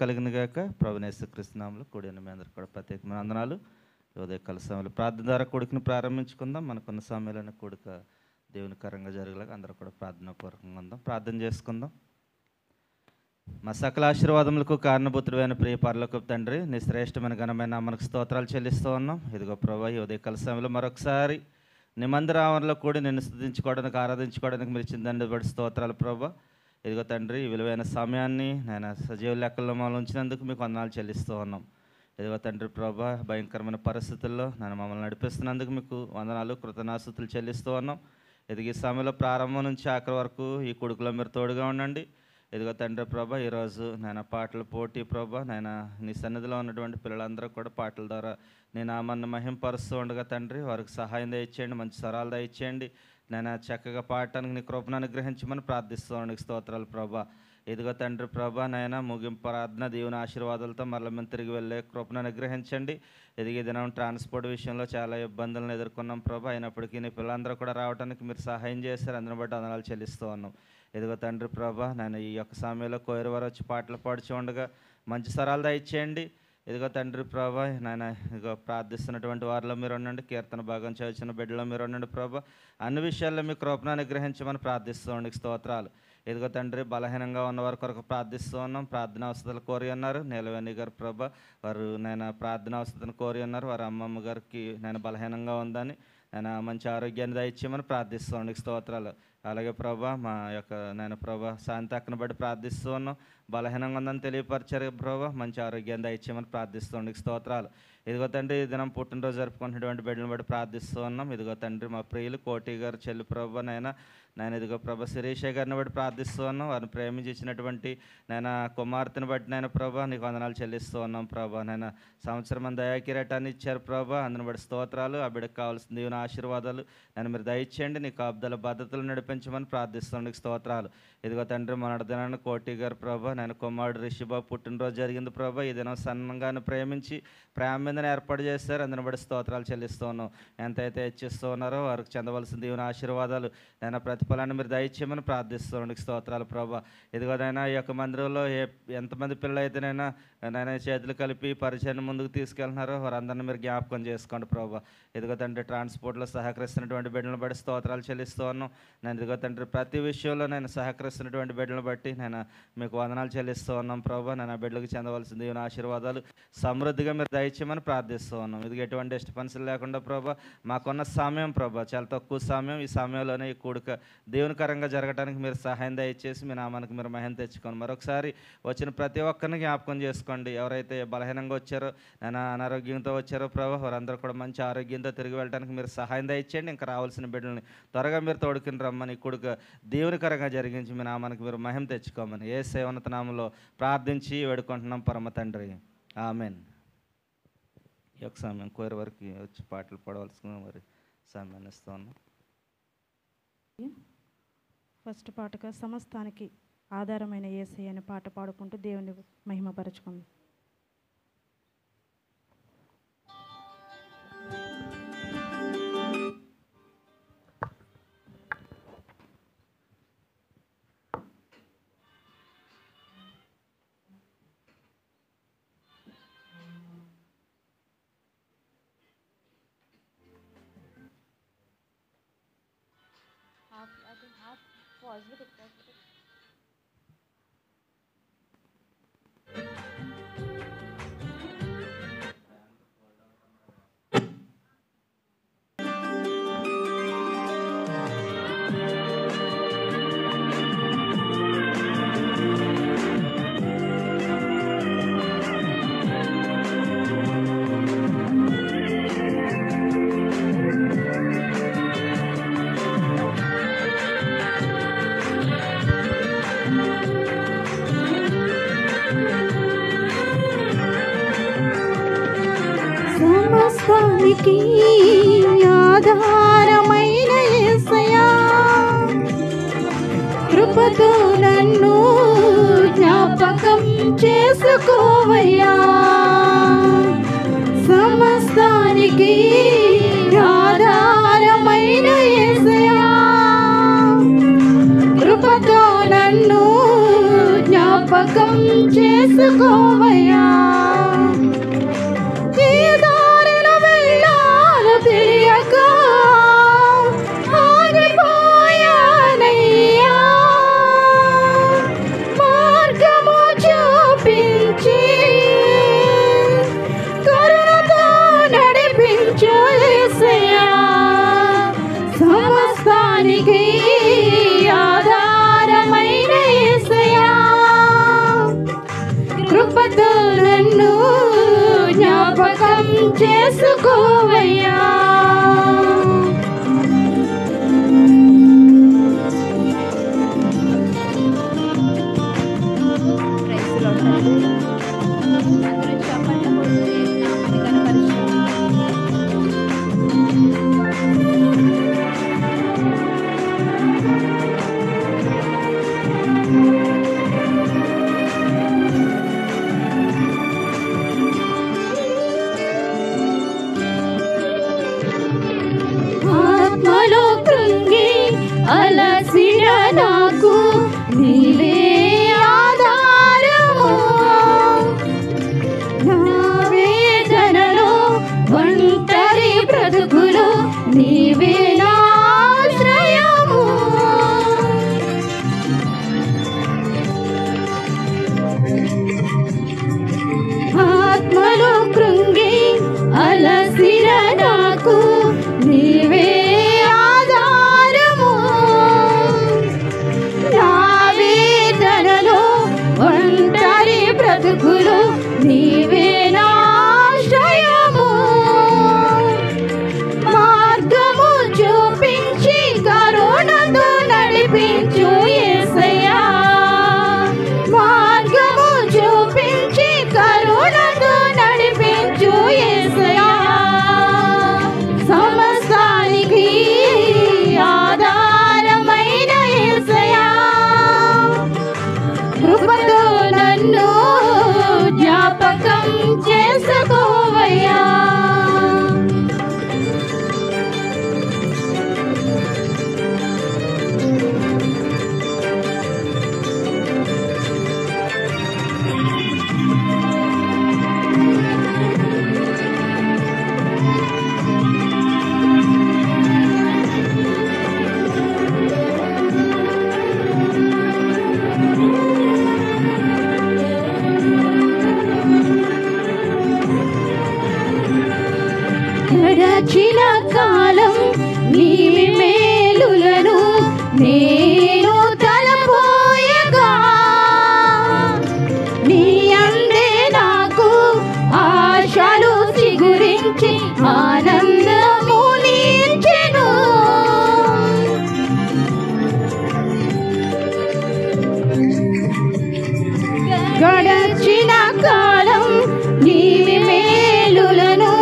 కలిగిన గాక. ప్రభువైన యేసుక్రీస్తు నామములో కూడిన మీ అందరికీ కూడా ప్రత్యేకమైన వందనాలు. ఉదయకాల సమయంలో ప్రార్థన ద్వారా కూడికను ప్రారంభించుకుందాం. మనకున్న సమయంలోనే కూడిక దేవునికరంగా జరగలేక అందరూ కూడా ప్రార్థనాపూర్వకంగా ఉందాం. ప్రార్థన చేసుకుందాం. మా సకల ఆశీర్వాదములకు కారణభూతుడైన ప్రియ పరలోకపు తండ్రి, నీ శ్రేష్టమైన ఘనమైన మనకు స్తోత్రాలు చెల్లిస్తూ ఉన్నాం. ఇదిగో ప్రభువా, ఈ ఉదయకాల సమయంలో మరొకసారి నీ మందిర ఆవరణలో కూడి నిన్ను స్తుతించుకోవడానికి, ఆరాధించుకోవడానికి మీరు ఇచ్చిన బట్టి స్తోత్రాలు ప్రభువా. ఇదిగో తండ్రి, విలువైన సమయాన్ని నేను సజీవ లెక్కల్లో మమ్మల్ని ఉంచినందుకు మీకు వందనాలు చెల్లిస్తూ ఉన్నాం. ఇదిగో తండ్రి ప్రభా, భయంకరమైన పరిస్థితుల్లో నన్ను మమ్మల్ని నడిపిస్తున్నందుకు మీకు వందనాలు, కృతజ్ఞతాస్తుతులు చెల్లిస్తూ ఉన్నాం. ఇదిగో ఈ సమయంలో ప్రారంభం నుంచి ఆఖరి వరకు ఈ కొడుకులో మీరు తోడుగా ఉండండి. ఇదిగో తండ్రి ప్రభా, ఈరోజు నేను పాటల పోటీ ప్రభా, నేను నీ సన్నిధిలో ఉన్నటువంటి పిల్లలందరూ కూడా పాటల ద్వారా నేను నామాన్ని మహింపరుస్తూ ఉండగా తండ్రి, వారికి సహాయం దయచేయండి, మంచి స్వరాలు దయచేయండి. నేను చక్కగా పాడటానికి నీ కృపను అనుగ్రహించమని ప్రార్థిస్తూ ఉండగా స్తోత్రాలు ప్రభా. ఇదిగో తండ్రి ప్రభా, నాయన ముగింపు ప్రార్థన దేవుని ఆశీర్వాదాలతో మరల మేము తిరిగి వెళ్ళే కృపను అనుగ్రహించండి. ఎదిగే దినం ట్రాన్స్పోర్ట్ విషయంలో చాలా ఇబ్బందులను ఎదుర్కొన్నాం ప్రభా. అయినప్పటికీ నీ పిల్లలందరూ కూడా రావడానికి మీరు సహాయం చేశారు, అందుని బట్టి వందనాలు చెల్లిస్తూ ఉన్నాం. ఇదిగో తండ్రి ప్రభా, నేను ఈ యొక్క సమయంలో కోయిరు వారు వచ్చి పాటలు పాడుచు ఉండగా మంచి స్వరాలు దయచేయండి. ఇదిగో తండ్రి ప్రభా, నాయన ఇదిగో ప్రార్థిస్తున్నటువంటి వారిలో మీరు ఉండండి, కీర్తన భాగం చదువుతున్న బిడ్డలో మీరు ఉండండి ప్రభా. అన్ని విషయాల్లో మీ కృపను అనుగ్రహించమని ప్రార్థిస్తూ ఉండి స్తోత్రాలు. ఇదిగో తండ్రి, బలహీనంగా ఉన్నవారి కొరకు ప్రార్థిస్తూ ఉన్నాం. ప్రార్థన అవసరాలు కోరి ఉన్నారు నీలవేణి గారు ప్రభా, వారు నేను ప్రార్థన అవసరాలను కోరి ఉన్నారు. వారి అమ్మమ్మ గారికి నేను బలహీనంగా ఉందని నేను మంచి ఆరోగ్యాన్ని దయచేయమని ప్రార్థిస్తూ ఉండి స్తోత్రాలు. అలాగే ప్రభా, మా యొక్క నేను ప్రభా శాంతి అక్కను బట్టి ప్రార్థిస్తూ ఉన్నాం. బలహీనంగా ఉందని తెలియపరిచారు ప్రభా, మంచి ఆరోగ్యాన్ని దయచేయమని ప్రార్థిస్తూ ఉండి స్తోత్రాలు. ఇదిగో తండ్రి, ఈ దినం పుట్టినరోజు జరుపుకుంటున్నటువంటి బిడ్డలను బట్టి ప్రార్థిస్తూ ఉన్నాం. ఇదిగో తండ్రి, మా ప్రియులు కోటి గారు చెల్లి ప్రభా, నేను ఇదిగో ప్రభా శిరీష గారిని బట్టి ప్రార్థిస్తూ ఉన్నాం. వారిని ప్రేమించి ఇచ్చినటువంటి నేను కుమార్తెను బట్టి నేను ప్రభా నీకు వందనాలు చెల్లిస్తూ ఉన్నాం ప్రభా. నేను సంవత్సరం మంది దయాకిరీటాన్ని ఇచ్చారు ప్రభా, అందుని బట్టి స్తోత్రాలు. ఆ బిడ్డకు కావాల్సిన దేవుని ఆశీర్వాదాలు నేను మీరు దయచేయండి, నీ కాపుదల భద్రతలు నడిపించమని ప్రార్థిస్తుండీ స్తోత్రాలు. ఇదిగో తండ్రి, మొన్నటి దినాన్ని కోటి గారు ప్రభా, నేను కుమారుడు రిషిబాబు పుట్టినరోజు జరిగింది ప్రభా. ఈ దినం సన్నంగాను ప్రేమించి ప్రేమ మీదనే ఏర్పాటు చేశారు, అందుని బట్టి స్తోత్రాలు చెల్లిస్తూ ఉన్నాం. ఎంతైతే ఇచ్చిస్తూ ఉన్నారో వారికి చెందవలసిన దేవుని ఆశీర్వాదాలు నేను ప్రతిఫలాన్ని మీరు దయచేయమని ప్రార్థిస్తుండీ స్తోత్రాలు ప్రభా. ఇదిగోనైనా ఈ యొక్క మందిరంలో ఎంతమంది పిల్లలు అయితేనైనా నేను చేతులు కలిపి పరిచయాన్ని ముందుకు తీసుకెళ్తున్నారో వారందరినీ మీరు జ్ఞాపకం చేసుకోండి ప్రభా. ఇదిగో తండ్రి, ట్రాన్స్పోర్ట్లో సహకరిస్తున్నటువంటి బిడ్డలను బట్టి స్తోత్రాలు చెల్లిస్తూ ఉన్నాం. నేను ఇదిగో తండ్రి, ప్రతి విషయంలో నేను సహకరిస్తున్నటువంటి బిడ్డలను బట్టి నేను మీకు వందనాలు చెల్లిస్తూ ఉన్నాం ప్రభా. నేను ఆ బిడ్డలకు చెందవలసిన దేవుని ఆశీర్వాదాలు సమృద్ధిగా మీరు దయచేయమని ప్రార్థిస్తూ ఉన్నాం. ఇది ఎటువంటి డిస్టర్బెన్స్లు లేకుండా ప్రభా, మాకున్న సమయం ప్రభా చాలా తక్కువ సమయం, ఈ సమయంలోనే ఈ కూడిక దేవునికరంగా జరగడానికి మీరు సహాయం దయచేసి మీ నామానికి మీరు మహిమ తెచ్చుకోండి. మరొకసారి వచ్చిన ప్రతి ఒక్కరిని జ్ఞాపకం చేసుకోండి. ఎవరైతే బలహీనంగా వచ్చారో, నేను అనారోగ్యంతో వచ్చారో ప్రభా, వారందరూ కూడా మంచి ఆరోగ్యంతో తిరిగి వెళ్ళడానికి మీరు సహాయం దయచేయండి. ఇంకా రావాల్సిన బిడ్డల్ని త్వరగా మీరు తోడుకుని రమ్మని కూడిక దేవునికరంగా జరిగించి మీ నామానికి మీరు మహిమ తెచ్చుకోమని యేసు ఉన్నత నామములో ప్రార్థించి వేడుకుంటున్నాం పరమ తండ్రి, ఆమెన్. ఈ యొక్క సమయం కోరి వరకు వచ్చి పాటలు పాడవలసిన మరి సమయాన్ని ఇస్తూ ఉన్నాం. ఫస్ట్ పాటగా సమస్తానికి ఆధారమైన యేసయ్య అనే పాట పాడుకుంటూ దేవుని మహిమపరచుకుందాం. సమస్తానికి ఆధారమైన యేసయ్యా, కృపతో నన్ను జ్ఞాపకం చేసుకోవయ్యా. సమస్తానికి ఆధారమైన యేసయ్యా, కృపతో నన్ను జ్ఞాపకం జ్ఞాపకం చేసుకోవయ్యా. ఏ దారిలో వెళ్ళాలో తెలియక ఆగిపోయానయ్యా. మార్గము చూపించి కరుణతో నడిపించు యేసయ్యా. సమస్తానికి ఆధారమైన యేసయ్యా. కృపతో నన్ను జ్ఞాపకం చేసుకోవయ్యా. ఆత్మలో కృంగి అలసిన నాకు నీవే ఆధారము. నా వేదనలో ఒంటరి బ్రతుకులో నీవే నా ఆశ్రయము. ఆత్మలో కృంగి అలసిన నాకు నీవే ఆధారము. నా వేదనలో ఒంటరి బ్రతుకులు నీవే నా ఆశ్రయము. మార్గము చూపించి కరుణతో నడిపించు యేసయ్యా. మార్గము చూపించి కరుణతో నడిపించు యేసయ్యా. సమస్తానికి ఆధారమైన యేసయ్యా. కృపతో నన్ను జ్ఞాపకం చేసుకోవయ్యా. గడచిన కాలం నీ మేలులను నేను తలపోయగా నీ అందే నాకు ఆశలు చిగురించి ఆనందము నించెను. గడచిన కాలం నీ మేలులను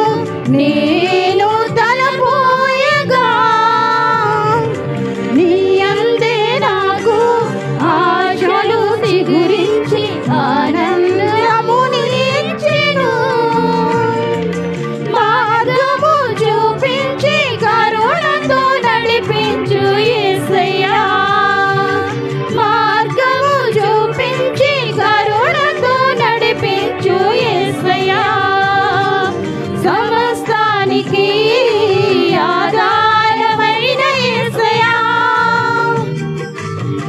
నేను తలపోయగా నీ అందే నాకు ఆశలు చిగురించి ఆనందము నించెను. మార్గము చూపించి కరుణతో నడిపించు యేసయ్యా. మార్గము చూపించి కరుణతో నడిపించు యేసయ్యా. సమస్తానికి ఆధారమైన యేసయ్యా.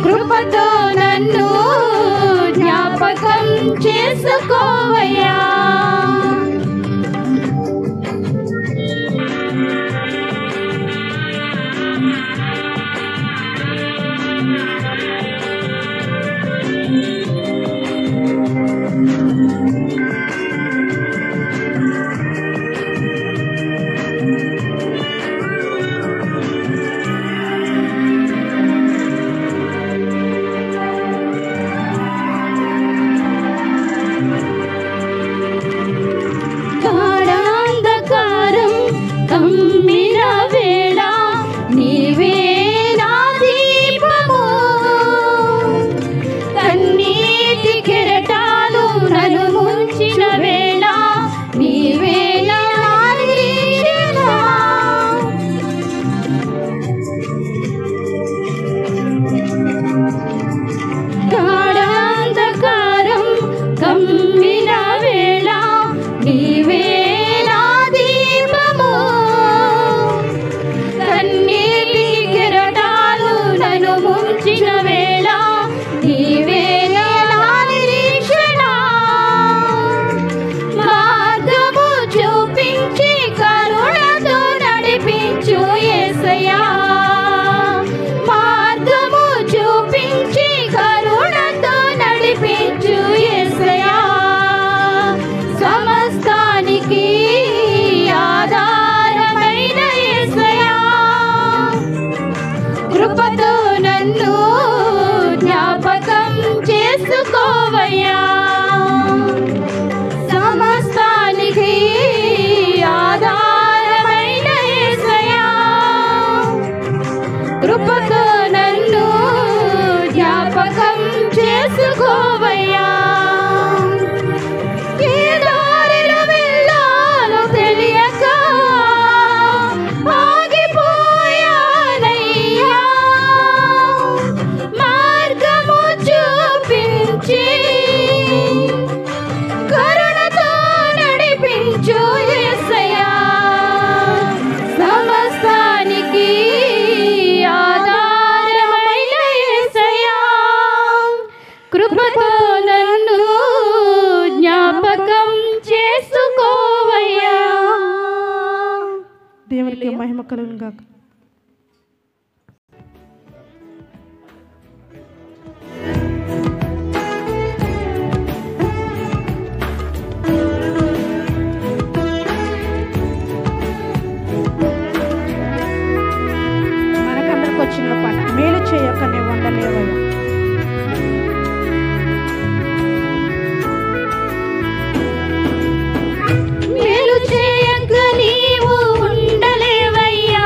కృపతో నన్ను జ్ఞాపకం చేసుకోవయ్యా. దేవునికి మహిమ కలుగును గాక. మనకందరికి వచ్చిన పాట మేలు చేయక నీ వండలేవయ్యా. మేలు చేయక నీవు ఉండలేవయ్యా.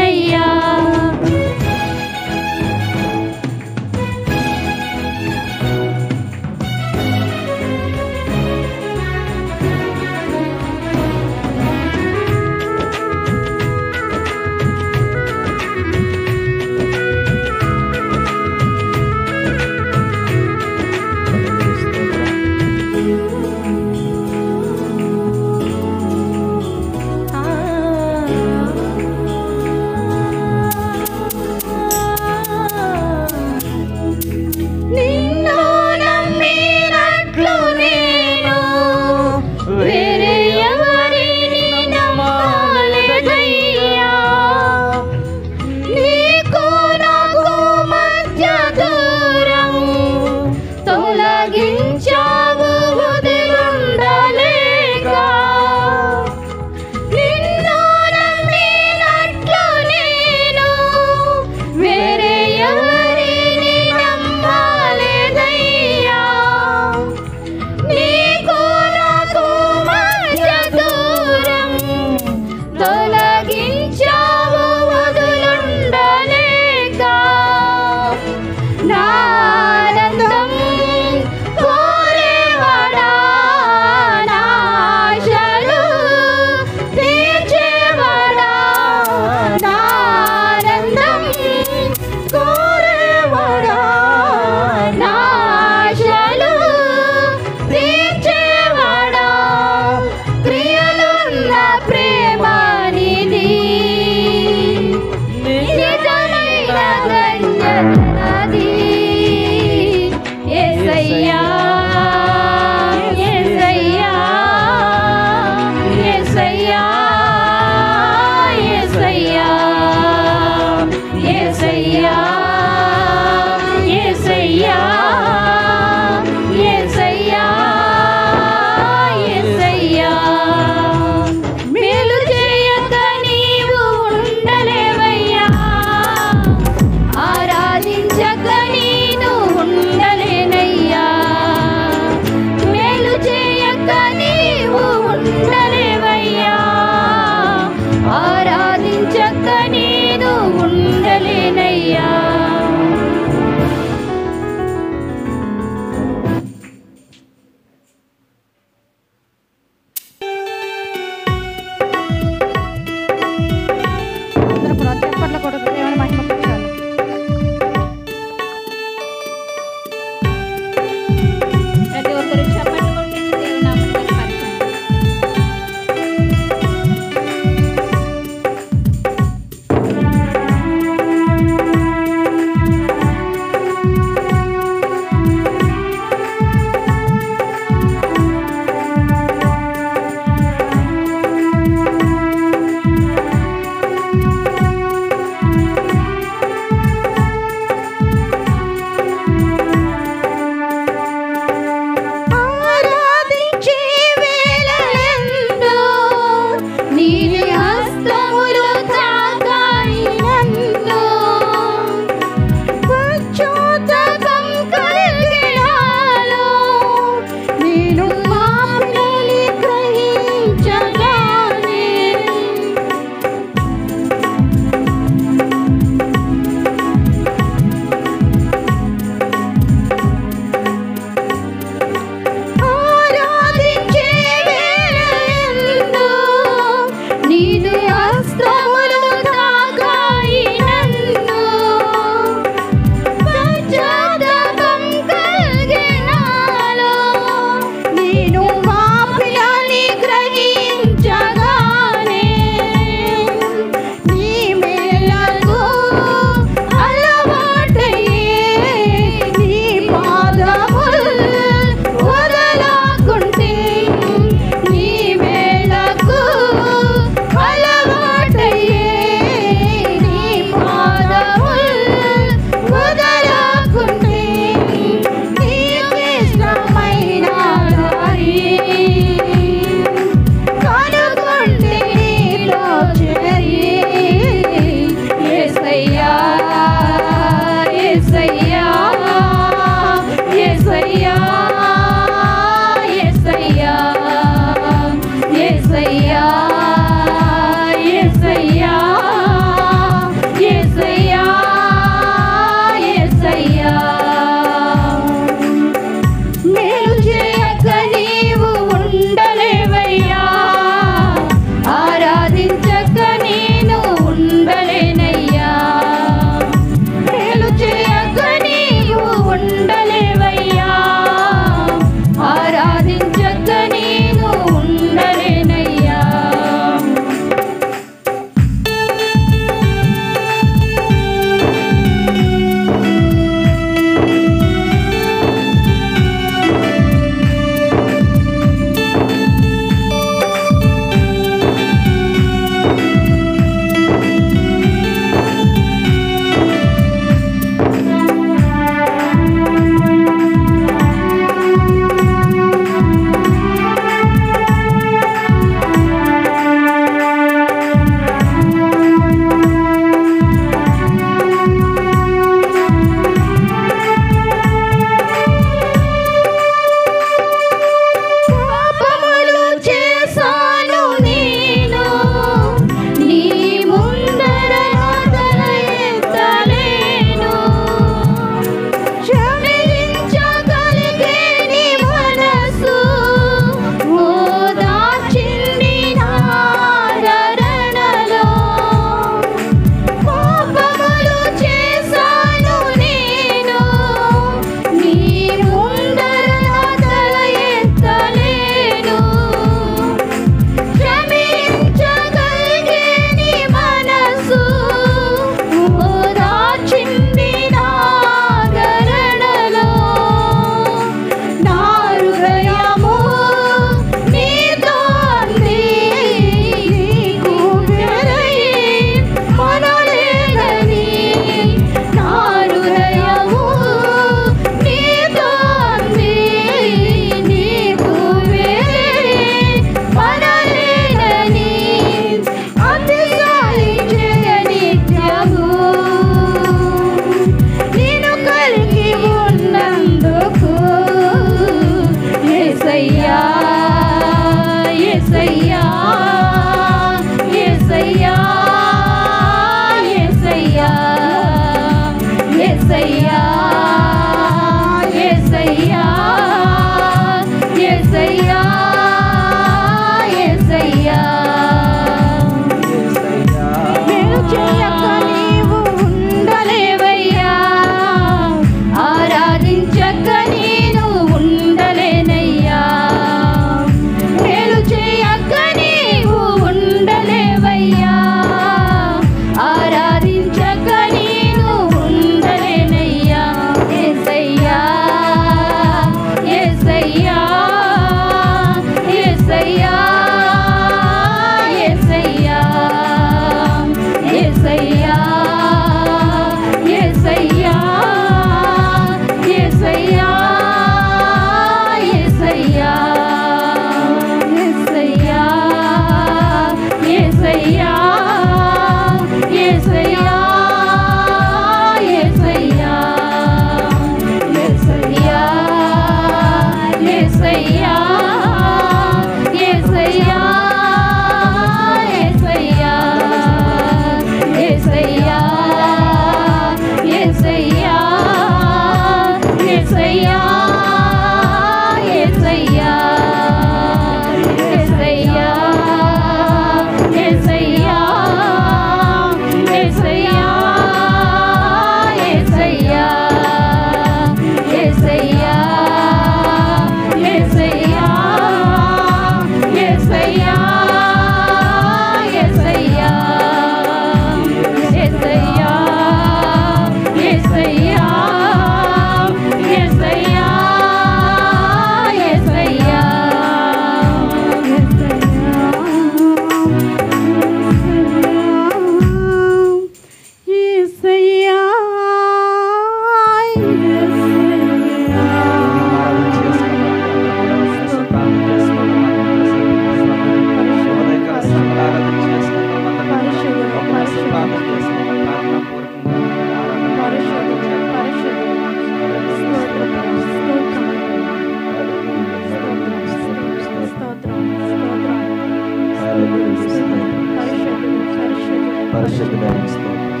పరిశుద్ధుడైన స్తోత్రం.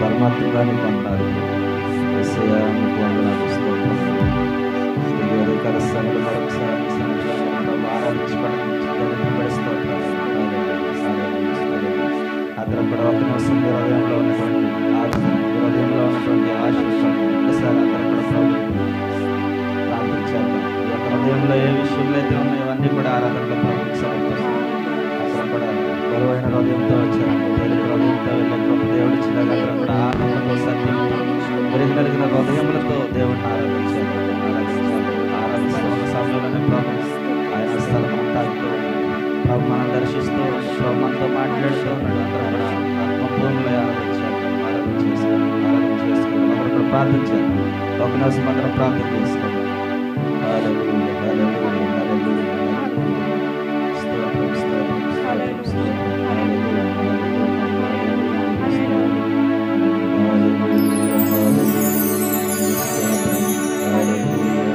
పరమాత్మగా నీకు వందనాలు. యేసయ్యా నీకు వందనాలు, స్తోత్రం. ఈ ఉదయకాల సమయంలో మరొకసారి నీ సన్నిధిలో ఆరాధించుకోవడానికి స్తోత్రాలు. అందరం కూడా ఒక నిమిషం మీ హృదయంలో ఉన్నటువంటి ఆశ ఒక్కసారి అందరం కూడా ప్రభు ప్రార్థించాలి. ఈ యొక్క హృదయంలో ఏ విషయంలో అయితే ఉన్నాయో అవన్నీ కూడా ఆరాధనలో ప్రభుత్వ సమర్పిస్తాం. అందరం కూడా బరువైన హృదయంతో వచ్చారు, తేలిక హృదయంతో వెళ్ళే ప్రభు దేవుడి ఇచ్చినాక అందరం కూడా ఆనందంతో సత్యంతో పెరిగినలిగిన హృదయములతో దేవుడిని ఆరాధించాలి. ఆరాధిస్తున్న సమయంలోనే ప్రభు ఆయన స్థలం తాగుతూ ప్రభు మనం దర్శిస్తూ ప్రభు మనతో మాట్లాడుతూ ఉన్నాడు. అందరం కూడా ఆత్మపూర్ణంలో ఆరాధించాలి. ఆరాధన చేసుకోండి. అందరూ కూడా ప్రార్థించాలి. ఒక నిమిషం అందరం ప్రార్థన చేసుకోండి. హల్లెలూయా, హల్లెలూయా, హల్లెలూయా, హల్లెలూయా. స్తోత్రం, స్తోత్రం, స్తోత్రం, స్తోత్రం. హల్లెలూయా, హల్లెలూయా, హల్లెలూయా, హల్లెలూయా, స్తోత్రం, హల్లెలూయా.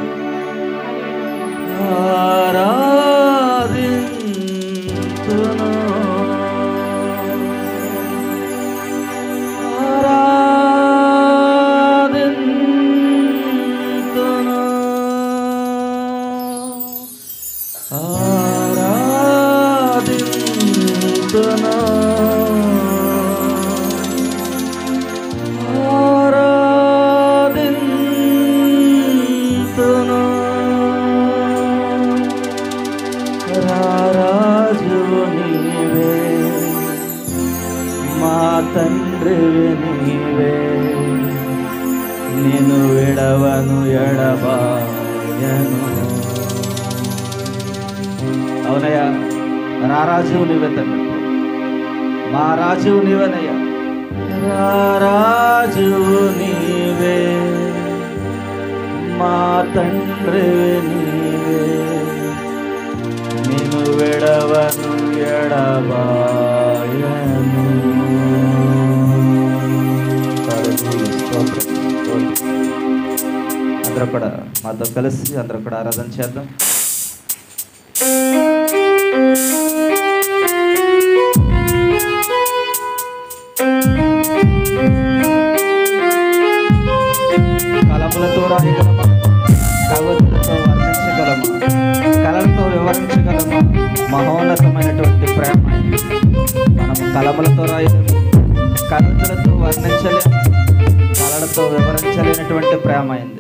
ఆరాధింతును, రారాజు నీవే, మా తండ్రివి నీవే, నిన్ను విడవను ఎడబాయను. అవునయ్యా, రారాజు నీవే తండ్రి, మా రాజు నీవనయ్యా. రారాజు నీవే, మా తండ్రివి నీవే, నిన్ను విడవను ఎడబాయను. అందరూ కూడా మాతో కలిసి అందరూ కూడా ఆరాధన చేద్దాం. కలములతో రాయగలమా, కవితలతో వర్ణించగలమా, కళలతో వివరించగలమా మహోన్నతమైనటువంటి ప్రేమ. మనము కలములతో రాయలేము, కవితలతో వర్ణించలేము, కళలతో వివరించలేనటువంటి ప్రేమ అయింది.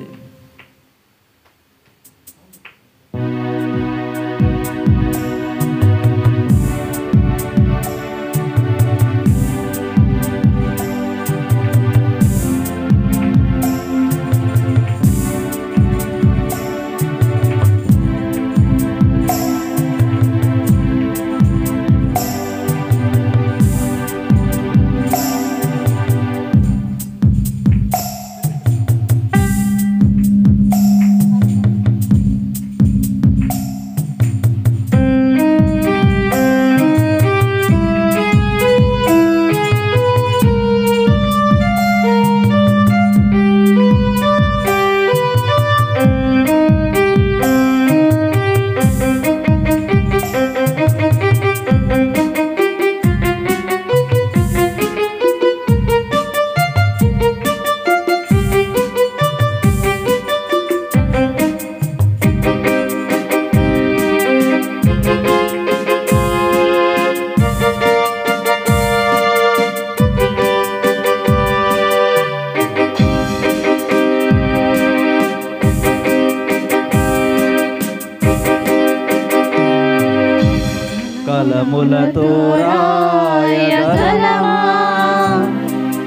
కలములతో రాయగలమా,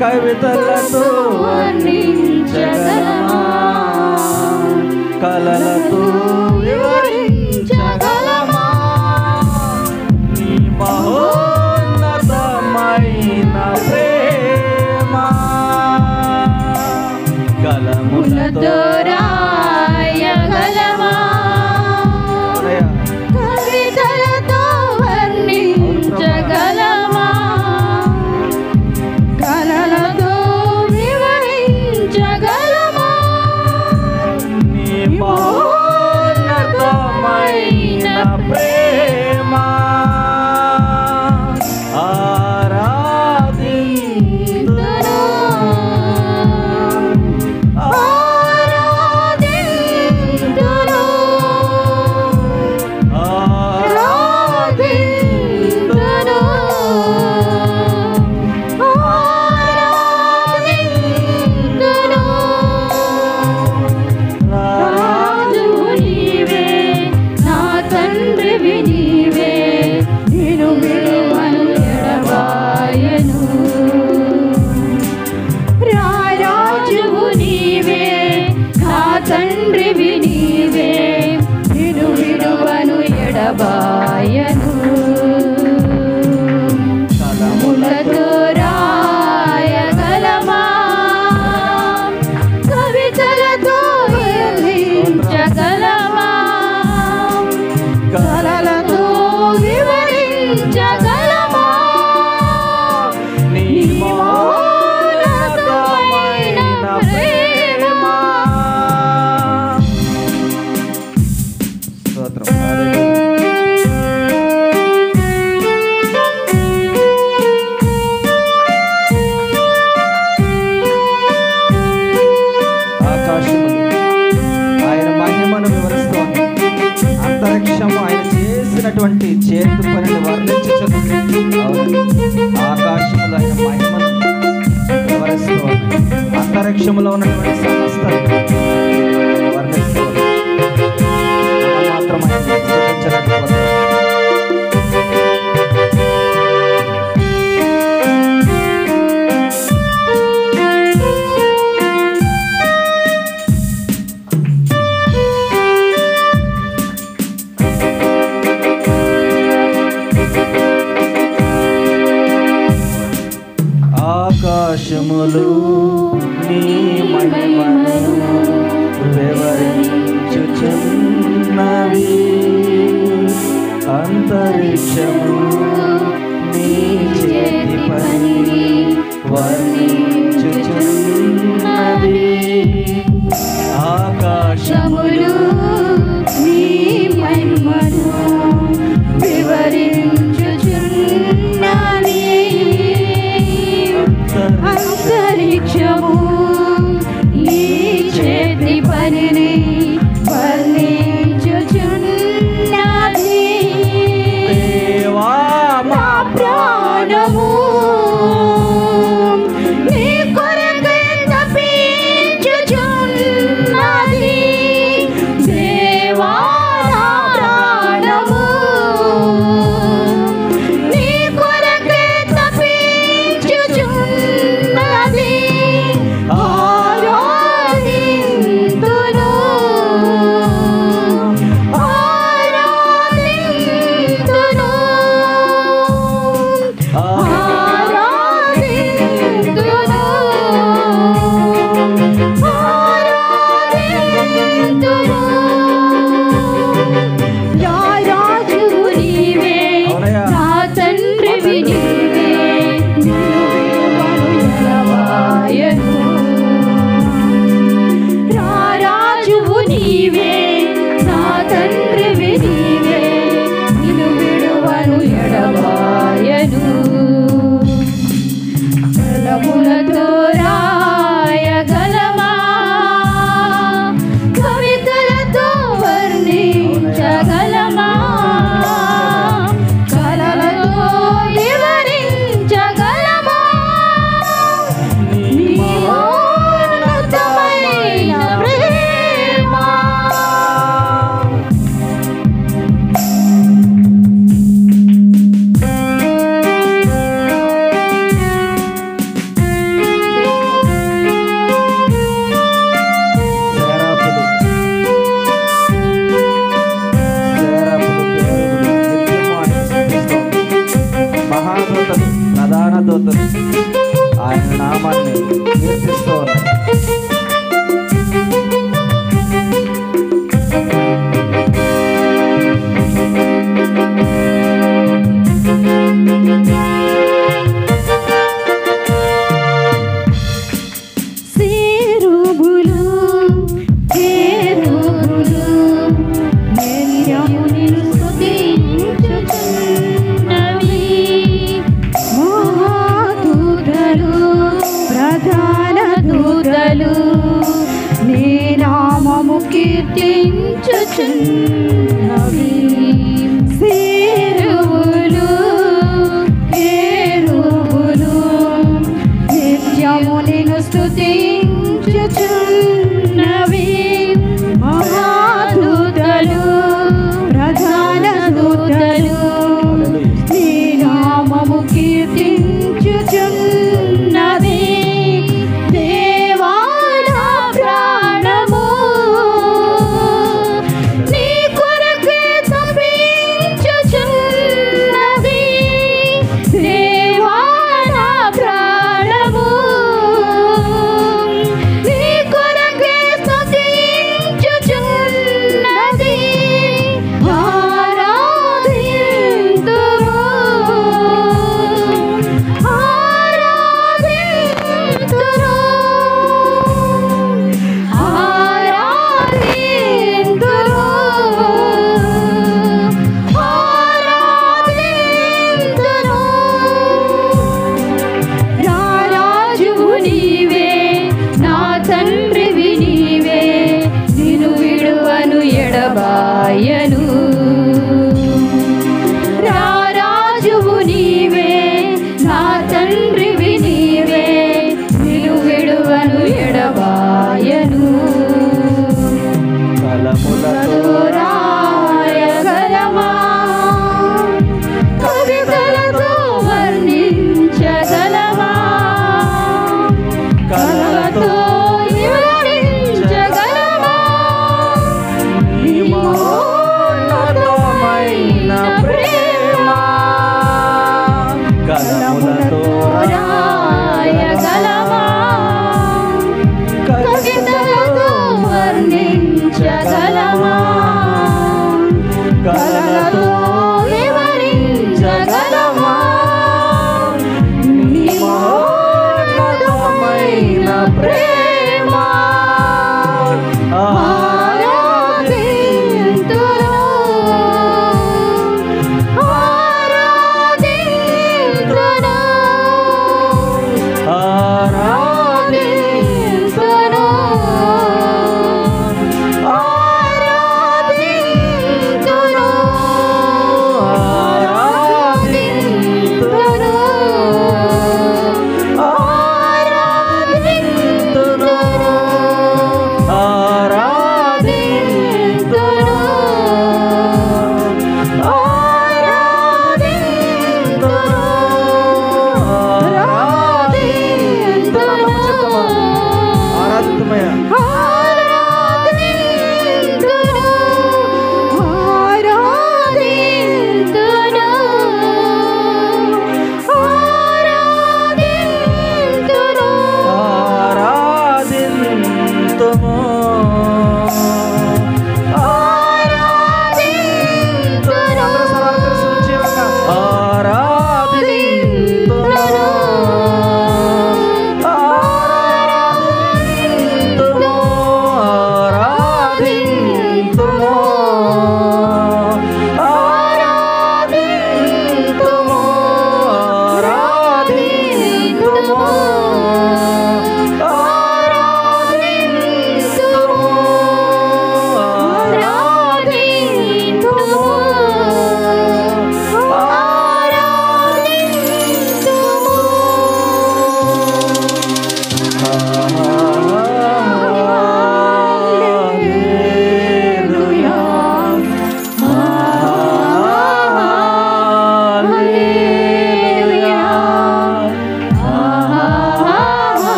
కవితలతో వర్ణించగలమా, కలలతో వివరించగలమా నీ మహోన్నతమైన ప్రేమ. కలములతో రాయగలమా, కవితలతో వర్ణించగలమా, కలలతో వివరించగలమా నీ మహోన్నతమైన రాయను కలములతో రాయగలమా కవితలతో వివరించగలమా కలలతో వివరించగలమా నీ మౌనమైన ప్రేమ. స్తోత్రం. ఆకాశములు ఆయన మహిమను వివరిస్తోంది. అంతరిక్షము ఆయన చేసినటువంటి చేతి పనిని వర్ణించుచున్నది. ఆకాశములు ఆయన మహిమను వివరిస్తోంది. అంతరిక్షములో ఉన్నటువంటి సమస్త వర్ణిస్తోంది. మనం మాత్రం ఆయన స్తుతించలేకపోతున్నాం. ఆకాశములు నీ మహిమను వివరించుచున్నవి. అంతరిక్షము నీ చేతి పని వర్ణించుచున్నది. ఆకాశములు నీ మహిమను వివరించుచున్నవి. అంతరిక్షము నీ చేతి పనిని వర్ణించుచున్నది. దేవా నా ప్రాణము నీ కొరకై తపించుచున్నది. దేవా నా ప్రాణము నీ కొరకై తపించుచున్నది. ఆరాధింతును ఆరాధింతును ఆరాధింతును ఆరాధింతును. రారాజువు నీవే, నా తండ్రివి నీవే, నిన్ను ఎడబాయను. రారాజువు నీవే, నా తండ్రివి నీవే, నిన్ను విడువను ఎడబాయను. కలములతో రాయగలమా కవితలతో వర్ణించగలమా కలలతో వివరించగలమా నీ మౌనమైన ప్రేమ. శరాపులు దేవుడు నిత్యము ఆయన స్తుతిస్తోంది. మహాదూతలు ప్రధాన దూతలు ఆయన నామాన్ని కీర్తిస్తూ ఉన్నాయి. సేరుబులు కేరుబులు నిత్యము నిన్ను స్తుతించుచున్నవి. మహాదూతలు ప్రధాన దూతలు నీ నామము కీర్తించుచున్నవి. సేరుబులు కేరుబులు నిత్యము నిన్ను స్తుతించుచున్నవి. మహాదూతలు ప్రధాన దూతలు నీ నామము కీర్తించుచున్నవి. దేవా నా ప్రాణము నీ కొరకే తపించుచున్నది.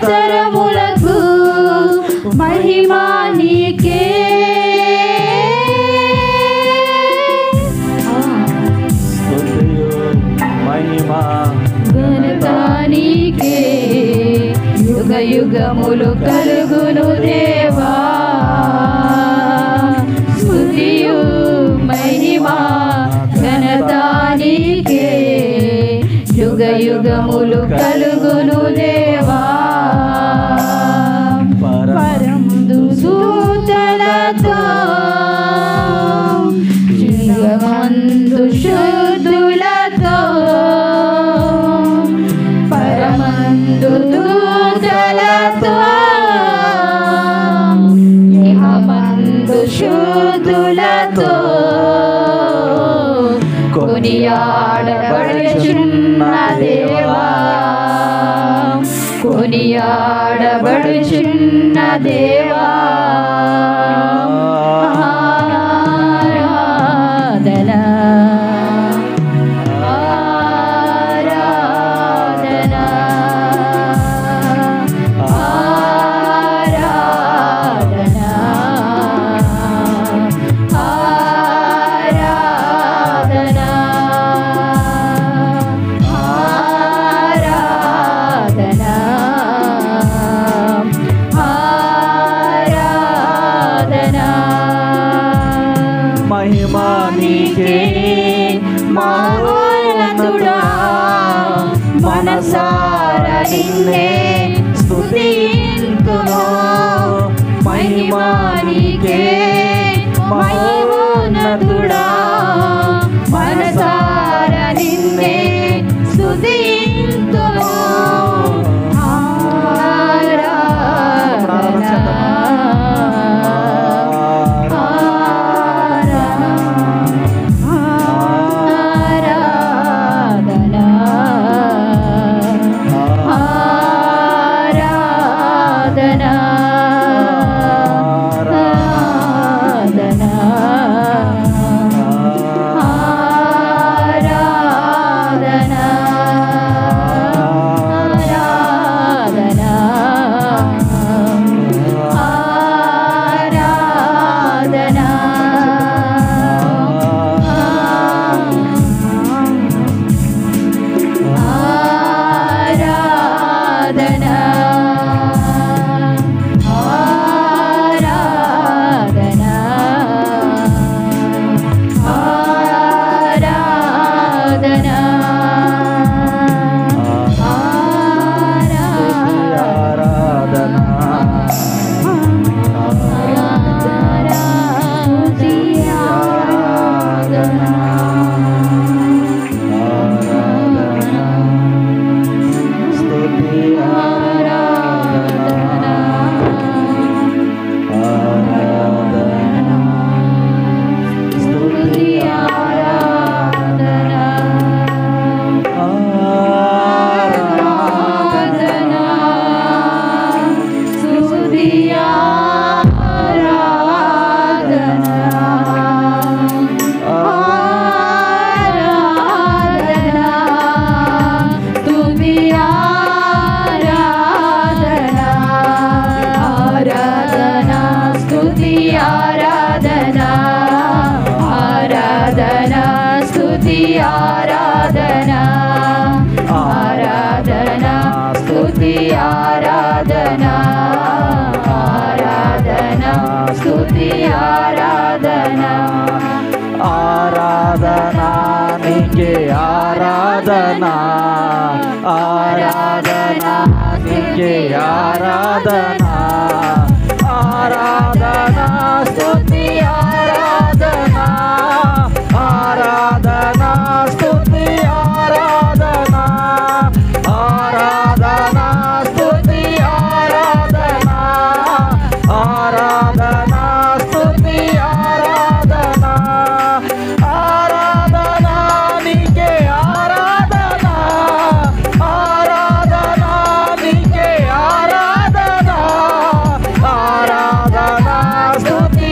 తరములకు మహిమా నీకే మహిమా ఘనత నీకే యుగ యుగములు కలుగును దేవా స్తుతియు మహిమా ఘనత నీకే యుగ యుగములు కలుగును దేవా పరముందు సూతలతో జగమందు శుద్ధులతో పరమందు దూతలతో ఇహమందు శుద్ధులతో కొనియాడబడుచున్న దేవా కొనియాడబడుచున్న దేవా ఆరాధన ఆరాధన ఆరాధన ఆరాధన ఆరాధన ఆరాధన మహిమా నీకే మహోన్నతుడా మనసార నిన్నే స్తుతింతును మహిమా నీకే మహోన్నతుడా మనసార నిన్నే స్తుతింతును ఆరాధనా నీకే ఆరాధనా ఆరాధనా నీకే ఆరాధనా ఆరాధనా స్తుతి ఆరాధనా ఆరాధనా స్తుతి ఆరాధనా ఆరాధనా స్తుతి ఆరాధనా ఆరాధనా స్తుతి ఆరాధనా ఆరాధనా నీకే ఆరాధనా ఆరాధనా నీకే ఆరాధనా ఆరాధనా స్తుతి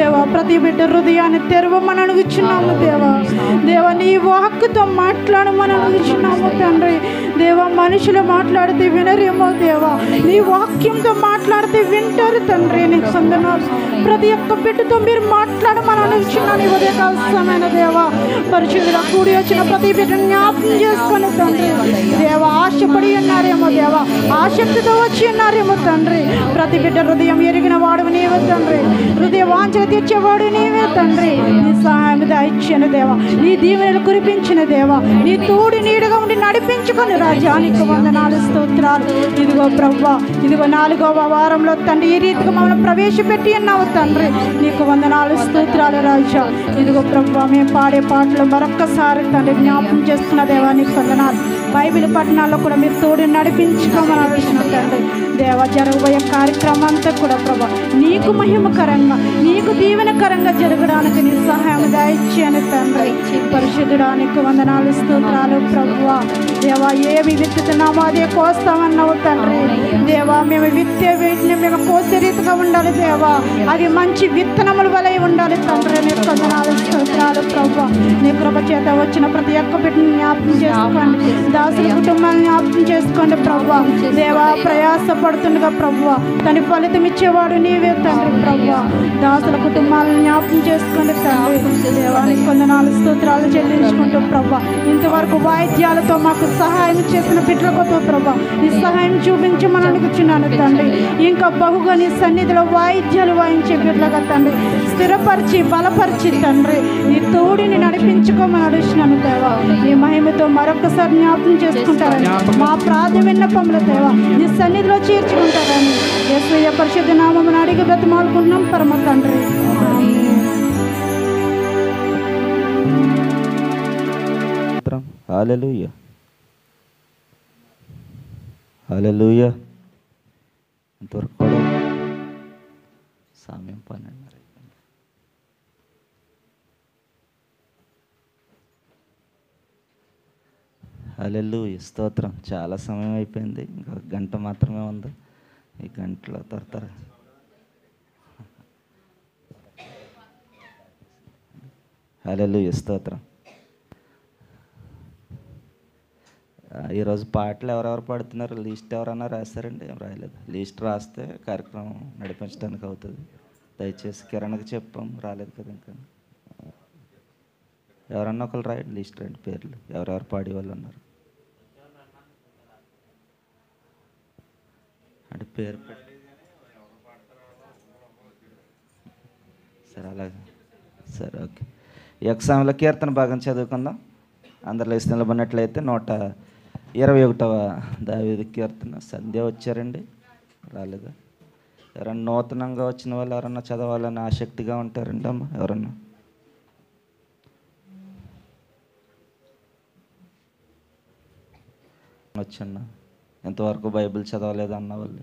దేవా ప్రతి బిడ్డ హృదయాన్ని తెరవమని అడుగుచున్నాము దేవా. దేవా నీ వాక్కుతో మాట్లాడమని అడుగుచున్నాము తండ్రి. దేవా మనుషులు మాట్లాడితే వినరేమో దేవా, నీ వాక్యంతో మాట్లాడితే వింటారు తండ్రి. నీకు వందనాలు. ప్రతి ఒక్క బిడ్డతో మీరు మాట్లాడమని అడుగుచున్నాను ఈ ఉదయకాల సమయమైన దేవా. పరిశుద్ధుల కూడి వచ్చిన ప్రతి బిడ్డను జ్ఞాపకం చేసుకొని తండ్రి. దేవా ఆశపడి ఉన్నారేమో దేవా, ఆసక్తితో వచ్చి ఉన్నారేమో తండ్రి. ప్రతి బిడ్డ హృదయం ఎరిగిన వాడు నీవే తండ్రి, హృదయ వాంఛలు తీర్చేవాడు నీవే తండ్రి. నీ సహాయం దయచిన దేవా, నీ దీవెనలు కురిపించిన దేవా, నీ తోడు నీడగా ఉండి నడిపించుకొని రాజానికి వందనాలు స్తోత్రాలు. ఇదిగో ప్రభువా, ఇదిగో 4వ వారంలో తండ్రి ఈ రీతిగా మమ్మల్ని ప్రవేశపెట్టి ఉన్నావు తండ్రి. నీకు వందనాలు స్తోత్రాలు రాజా. ఇదిగో ప్రభువా, మేము పాడే పాటలు మరొక్కసారి తండ్రి జ్ఞాపకం చేస్తున్న దేవా నీకు వందనాలు. బైబిల్ పట్టణాల్లో కూడా మీరు తోడు నడిపించుకోమని అడుగుతున్న తండ్రి. దేవా జరగబోయే కార్యక్రమం అంతా కూడా ప్రభా నీకు మహిమకరంగా, నీకు దీవెనకరంగా జరగడానికి నీ సహాయం దయచేయని తండ్రి. పరిశుద్ధుడానికి వందనాలు స్తోత్రాలు ప్రభువా. దేవా ఏమి విత్తుతున్నామో అదే కోస్తామన్నావు తండ్రి. దేవా మేము విత్తే వీటిని మేము కోసే రీతిగా ఉండాలి దేవా, అది మంచి విత్తనముల వలె ఉండాలి తండ్రి. నీకు వందనాలు స్తోత్రాలు ప్రభువా. నీ కృప చేత వచ్చిన ప్రతి ఒక్క బిడ్డని జ్ఞాపకం చేసుకోండి, దాసుల కుటుంబాన్ని జ్ఞాపకం చేసుకోండి ప్రభువా. దేవా ప్రయాసపడుతుండగా ప్రభువా దాని ఫలితం ఇచ్చేవాడు నీవే తండ్రి ప్రభువా. దాసుల కుటుంబాలను జ్ఞాపకం చేసుకోండి తండ్రి. దేవానికి వందనాలు స్తోత్రాలు చెల్లించుకుంటూ ప్రభువా ఇంతవరకు వాయిద్యాలతో మాకు సహాయం చేసిన బిడ్డలతో ప్రభువా నీ సహాయం చూపించమని అడుగుచున్నాను తండ్రి. ఇంకా బహుగా నీ సన్నిధిలో వాయిద్యాలు వాయించే బిడ్డలుగా తండ్రి స్థిరపరిచి బలపరిచి తండ్రి నీ తోడిని నడిపించుకోమని అడుగుతున్నాను దేవా. నీ మహిమతో మరొకసారి జ్ఞాపకం చేసుకుంటారని మా ప్రార్థన విన్నపముల దేవా నీ సన్నిధిలో చేర్చుకుంటారని యేసయ్య పరిశుద్ధ నామమున అడిగి బ్రతిమాలుకుంటున్నాం పరమ తండ్రి. హల్లెలూయా హల్లెలూయా. ఇంతవరకు కూడా సమయం 12:30 అయిపోయింది. హల్లెలూయా స్తోత్రం. చాలా సమయం అయిపోయింది, ఇంకా గంట మాత్రమే ఉంది. ఈ గంటలో త్వర హల్లెలూయా స్తోత్రం. ఈరోజు పాటలు ఎవరెవరు పాడుతున్నారు లిస్ట్ ఎవరన్నా రాశారండి? ఏం రాయలేదు. లిస్ట్ రాస్తే కార్యక్రమం నడిపించడానికి అవుతుంది. దయచేసి కిరణ్కి చెప్పాం, రాలేదు కదా ఇంకా. ఎవరన్నా ఒకరు రాయండి, లిస్ట్ రండి పేర్లు ఎవరెవరు పాడే వాళ్ళు ఉన్నారు అంటే పేరు పెట్టి. సరే అలాగే, సరే ఓకే. ఈ ఎగ్జామ్లో కీర్తన భాగం చదువుకుందాం. అందరిలో ఇష్టం నిలబడినట్లయితే 121వ దావీదు కీర్తన. సంధ్య వచ్చారండి, రాలేదా? ఎవరన్నా నూతనంగా వచ్చిన వాళ్ళు ఎవరన్నా చదవాలని ఆసక్తిగా ఉంటారండి అమ్మ? ఎవరన్నా వచ్చన్నా ఎంతవరకు బైబిల్ చదవలేదు అన్న వాళ్ళు?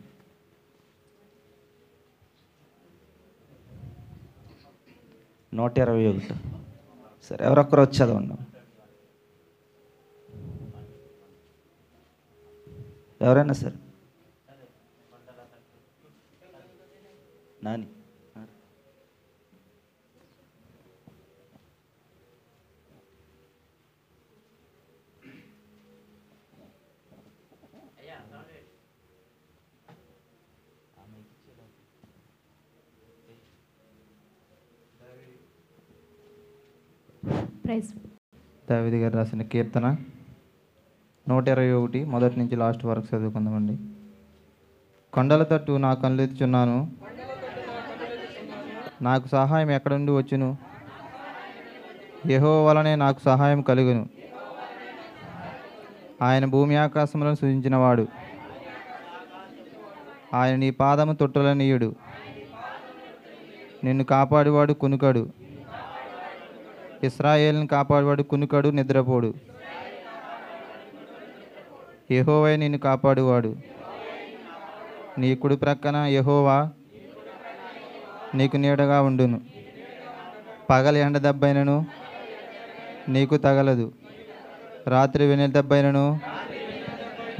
నూట 121. సరే ఎవరొక్కరు వచ్చి చదవండి. ఎవరైనా సరే. నాని దావీదు గారు రాసిన కీర్తన 121 మొదటి నుంచి లాస్ట్ వరకు చదువుకుందామండి. కొండల తట్టు నా కళ్ళెత్తుచున్నాను, నాకు సహాయం ఎక్కడ నుండి వచ్చును? యెహోవా వలనే నాకు సహాయం కలుగును. ఆయన భూమి ఆకాశములను సృజించినవాడు, ఆయన నీ పాదము తొట్టులనీయుడు. నిన్ను కాపాడువాడు కునుకడు, ఇశ్రాయేలుని కాపాడువాడు కునుకడు నిద్రపోడు. యెహోవా నిన్ను కాపాడువాడు, నీ కుడి ప్రక్కన యెహోవా నీకు నీడగా ఉండును. పగలు ఎండ దెబ్బైనను నీకు తగలదు, రాత్రి వెన్నెల దెబ్బైనను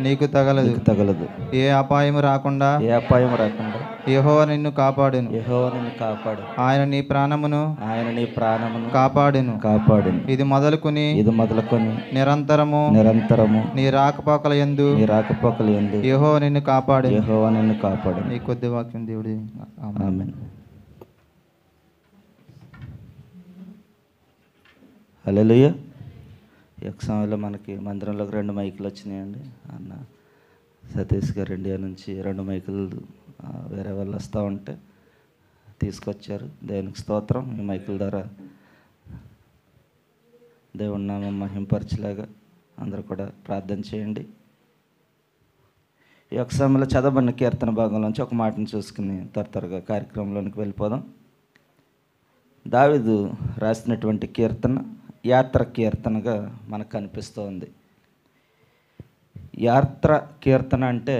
నీకు తగలదు. నీకు తగలదు. ఏ అపాయము రాకుండా ఏ అపాయం రాకుండా యెహోవా నిన్ను కాపాడును. యెహోవా నిన్ను కాపాడు. ఆయన నీ ప్రాణమును కాపాడును. ఇది మొదలుకొని నిరంతరము నీ రాకపోకల యందు యెహోవా నిన్ను కాపాడు. నీ కొద్ది వాక్యం దేవుడి. ఆమేన్. హల్లెలూయా. ఈ యొక్క సమయంలో మనకి మందిరంలోకి 2 మైకులు వచ్చినాయండి. అన్న సతీష్ గారు ఇండియా నుంచి 2 మైకులు వేరే వాళ్ళు వస్తూ ఉంటే తీసుకొచ్చారు. దేవునికి స్తోత్రం. ఈ మైకుల ద్వారా దేవుడి నామం మహింపరచలాగా అందరూ కూడా ప్రార్థన చేయండి. ఈ యొక్క సమయంలో చదవబడిన కీర్తన భాగంలోంచి ఒక మాటను చూసుకుని త్వరగా కార్యక్రమంలోనికి వెళ్ళిపోదాం. దావీదు రాసినటువంటి కీర్తన యాత్ర కీర్తనగా మనకు కనిపిస్తోంది. యాత్ర కీర్తన అంటే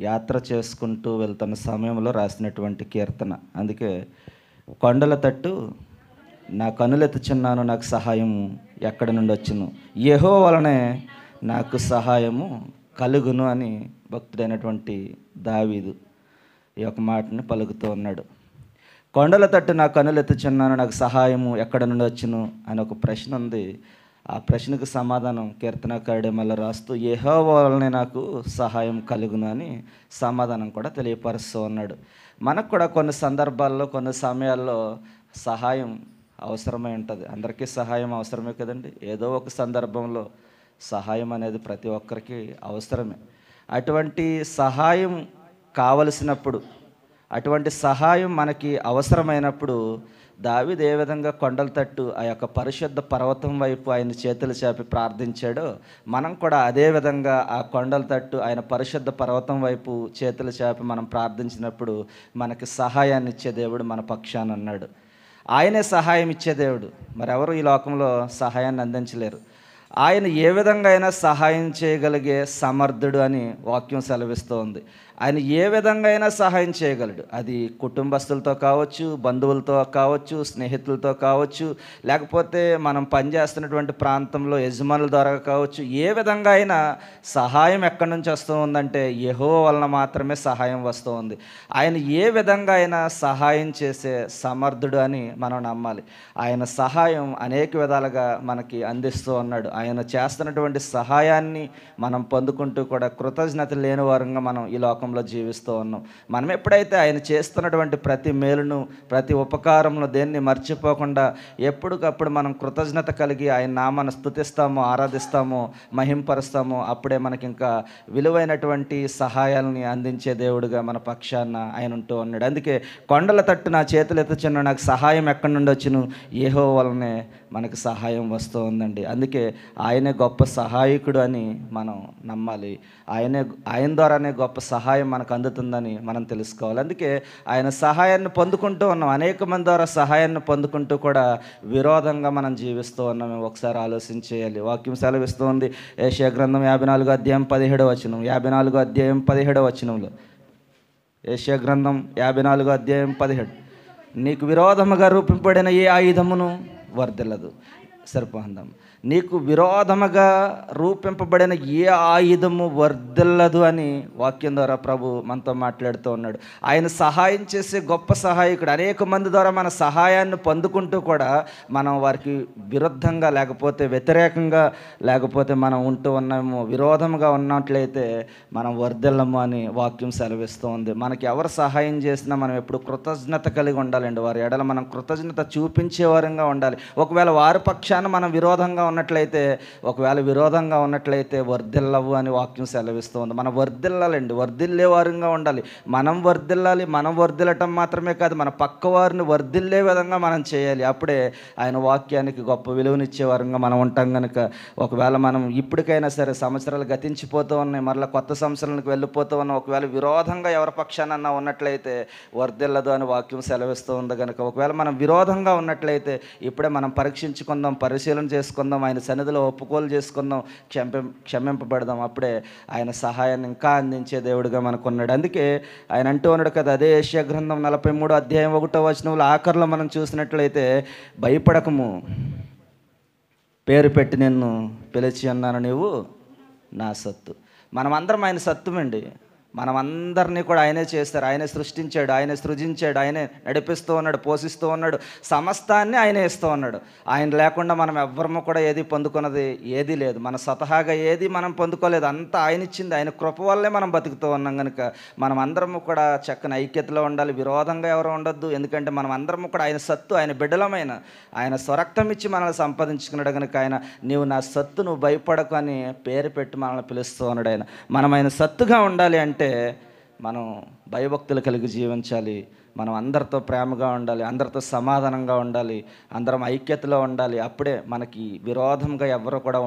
యాత్ర చేసుకుంటూ వెళ్తున్న సమయంలో రాసినటువంటి కీర్తన. అందుకే కొండల తట్టు నా కనులెత్తుచున్నాను, నాకు సహాయం ఎక్కడి నుండి వచ్చును, యెహోవా వలనే నాకు సహాయము కలుగును అని భక్తుడైనటువంటి దావీదు ఈ యొక్క మాటని పలుకుతూ ఉన్నాడు. కొండల తట్టు నా కనులెత్తుచున్నాను, నాకు సహాయము ఎక్కడ నుండి వచ్చును అని ఒక ప్రశ్న ఉంది. ఆ ప్రశ్నకు సమాధానం కీర్తనకారుడే మళ్ళీ రాస్తూ యెహోవా వలనే నాకు సహాయం కలుగును అని సమాధానం కూడా తెలియపరుస్తూ ఉన్నాడు. మనకు కూడా కొన్ని సందర్భాల్లో కొన్ని సమయాల్లో సహాయం అవసరమై ఉంటుంది. అందరికీ సహాయం అవసరమే కదండి. ఏదో ఒక సందర్భంలో సహాయం అనేది ప్రతి ఒక్కరికి అవసరమే. అటువంటి సహాయం కావలసినప్పుడు, అటువంటి సహాయం మనకి అవసరమైనప్పుడు దావీదు ఏ విధంగా కొండల తట్టు ఆ యొక్క పరిశుద్ధ పర్వతం వైపు ఆయన చేతులు చాపి ప్రార్థించాడో మనం కూడా అదే విధంగా ఆ కొండల తట్టు ఆయన పరిశుద్ధ పర్వతం వైపు చేతులు చాపి మనం ప్రార్థించినప్పుడు మనకి సహాయాన్ని ఇచ్చే దేవుడు మన పక్షాన ఉన్నాడు. ఆయనే సహాయం ఇచ్చే దేవుడు. మరెవరు ఈ లోకంలో సహాయాన్ని అందించలేరు. ఆయన ఏ విధంగా అయినా సహాయం చేయగలిగే సమర్థుడు అని వాక్యం సెలవిస్తోంది. ఆయన ఏ విధంగా అయినా సహాయం చేయగలడు. అది కుటుంబస్తులతో కావచ్చు, బంధువులతో కావచ్చు, స్నేహితులతో కావచ్చు, లేకపోతే మనం పనిచేస్తున్నటువంటి ప్రాంతంలో యజమానుల ద్వారా కావచ్చు. ఏ విధంగా అయినా సహాయం ఎక్కడి నుంచి వస్తూ ఉందంటే యెహోవా వలన మాత్రమే సహాయం వస్తూ ఉంది. ఆయన ఏ విధంగా అయినా సహాయం చేసే సమర్థుడు అని మనం నమ్మాలి. ఆయన సహాయం అనేక విధాలుగా మనకి అందిస్తూ ఉన్నాడు. ఆయన చేస్తున్నటువంటి సహాయాన్ని మనం పొందుకుంటూ కూడా కృతజ్ఞత లేని వారంగా మనం ఈ లోకంలో జీవిస్తూ ఉన్నాం. మనం ఎప్పుడైతే ఆయన చేస్తున్నటువంటి ప్రతి మేలును, ప్రతి ఉపకారంలో దేన్ని మర్చిపోకుండా ఎప్పటికప్పుడు మనం కృతజ్ఞత కలిగి ఆయన నామాన్ని స్తుతిస్తామో, ఆరాధిస్తామో, మహింపరుస్తామో అప్పుడే మనకి ఇంకా విలువైనటువంటి సహాయాలని అందించే దేవుడుగా మన పక్షాన ఆయన ఉంటూ ఉన్నాడు. అందుకే కొండల తట్టు నా చేతులు ఎత్తుచున్న నాకు సహాయం ఎక్కడి నుండి వచ్చును, యెహోవా వలనే మనకు సహాయం వస్తూ ఉందండి. అందుకే ఆయనే గొప్ప సహాయకుడు అని మనం నమ్మాలి. ఆయన ద్వారానే గొప్ప సహాయం మనకు అందుతుందని మనం తెలుసుకోవాలి. అందుకే ఆయన సహాయాన్ని పొందుకుంటూ ఉన్నాం. అనేక మంది ద్వారా సహాయాన్ని పొందుకుంటూ కూడా విరోధంగా మనం జీవిస్తూ ఉన్నాం. ఒకసారి ఆలోచించేయాలి. వాక్యం సెలవిస్తుంది యెషయా గ్రంథం 54వ అధ్యాయం 17వ వచనం. 54వ అధ్యాయం 17వ వచనంలో యెషయా గ్రంథం 54వ అధ్యాయం 17, నీకు విరోధముగా రూపింపబడిన ఏ ఆయుధమును వర్ధిల్లదు. సరిపోందాం. నీకు విరోధముగా రూపింపబడిన ఏ ఆయుధము వర్ధిల్లదు అని వాక్యం ద్వారా ప్రభు మనతో మాట్లాడుతూ ఉన్నాడు. ఆయన సహాయం చేసే గొప్ప సహాయకుడు. అనేక మంది ద్వారా మన సహాయాన్ని పొందుకుంటూ కూడా మనం వారికి విరుద్ధంగా లేకపోతే వ్యతిరేకంగా లేకపోతే మనం ఉంటూ ఉన్నాము, విరోధముగా ఉన్నట్లయితే మనం వర్ధిల్లము అని వాక్యం సెలవిస్తూ ఉంది. మనకి ఎవరు సహాయం చేసినా మనం ఎప్పుడు కృతజ్ఞత కలిగి ఉండాలండి. వారి ఎడల మనం కృతజ్ఞత చూపించే వారంగా ఉండాలి. ఒకవేళ వారి పక్షాన మనం విరోధంగా ఉన్నట్లయితే, ఒకవేళ విరోధంగా ఉన్నట్లయితే వర్ధిల్లవు అని వాక్యం సెలవిస్తూ ఉంది. మనం వర్ధిల్లాలండి, వర్ధిల్లే వారంగా ఉండాలి. మనం వర్ధిల్లాలి. మనం వర్ధిల్లటం మాత్రమే కాదు, మన పక్క వారిని వర్ధిల్లే విధంగా మనం చేయాలి. అప్పుడే ఆయన వాక్యానికి గొప్ప విలువనిచ్చే వారంగా మనం ఉంటాం. కనుక ఒకవేళ మనం ఇప్పటికైనా సరే సంవత్సరాలు గతించిపోతూ ఉన్నాయి, మరలా కొత్త సంవత్సరాలకు వెళ్ళిపోతూ ఉన్నాం, ఒకవేళ విరోధంగా ఎవరి పక్షానన్నా ఉన్నట్లయితే వర్ధిల్లదు అని వాక్యం సెలవిస్తూ ఉంది. కనుక ఒకవేళ మనం విరోధంగా ఉన్నట్లయితే ఇప్పుడే మనం పరీక్షించుకుందాం, పరిశీలన చేసుకుందాం, ఆయన సన్నిధిలో ఒప్పుకోలు చేసుకుందాం, క్షమింపబడదాం. అప్పుడే ఆయన సహాయాన్ని ఇంకా అందించే దేవుడిగా మనకు ఉన్నాడు. అందుకే ఆయన అంటూ ఉన్నాడు కదా, అదే యెషయా గ్రంథం 43వ అధ్యాయం 1వ వచనంలో ఆఖరిలో మనం చూసినట్లయితే, భయపడకము, పేరు పెట్టి నిన్ను పిలిచి అన్నాను, నీవు నా సొత్తు. మనమందరం ఆయన సత్తుమండి. మనమందరినీ కూడా ఆయనే చేస్తారు. ఆయనే సృష్టించాడు, ఆయనే సృజించాడు, ఆయనే నడిపిస్తూ ఉన్నాడు, పోషిస్తూ ఉన్నాడు, సమస్తాన్ని ఆయనే ఇస్తూ ఉన్నాడు. ఆయన లేకుండా మనం ఎవ్వరము కూడా ఏది పొందుకున్నది ఏదీ లేదు. మన స్వతహాగా ఏది మనం పొందుకోలేదు, అంతా ఆయన ఇచ్చింది. ఆయన కృప వల్లే మనం బతుకుతూ ఉన్నాం కనుక మనం అందరము కూడా చక్కని ఐక్యతలో ఉండాలి, విరోధంగా ఎవరు ఉండొద్దు. ఎందుకంటే మనం అందరము కూడా ఆయన సత్తు, ఆయన బిడ్డలమైన, ఆయన స్వరక్తం ఇచ్చి మనల్ని సంపాదించుకున్నాడు కనుక ఆయన నీవు నా సత్తు, నువ్వు భయపడకు అని పేరు పెట్టి మనల్ని పిలుస్తూ ఉన్నాడు. మనం ఆయన సత్తుగా ఉండాలి అంటే మనం భయభక్తులు కలిగి జీవించాలి. మనం అందరితో ప్రేమగా ఉండాలి, అందరితో సమాధానంగా ఉండాలి, అందరం ఐక్యతలో ఉండాలి. అప్పుడే మనకి విరోధంగా ఎవరు కూడా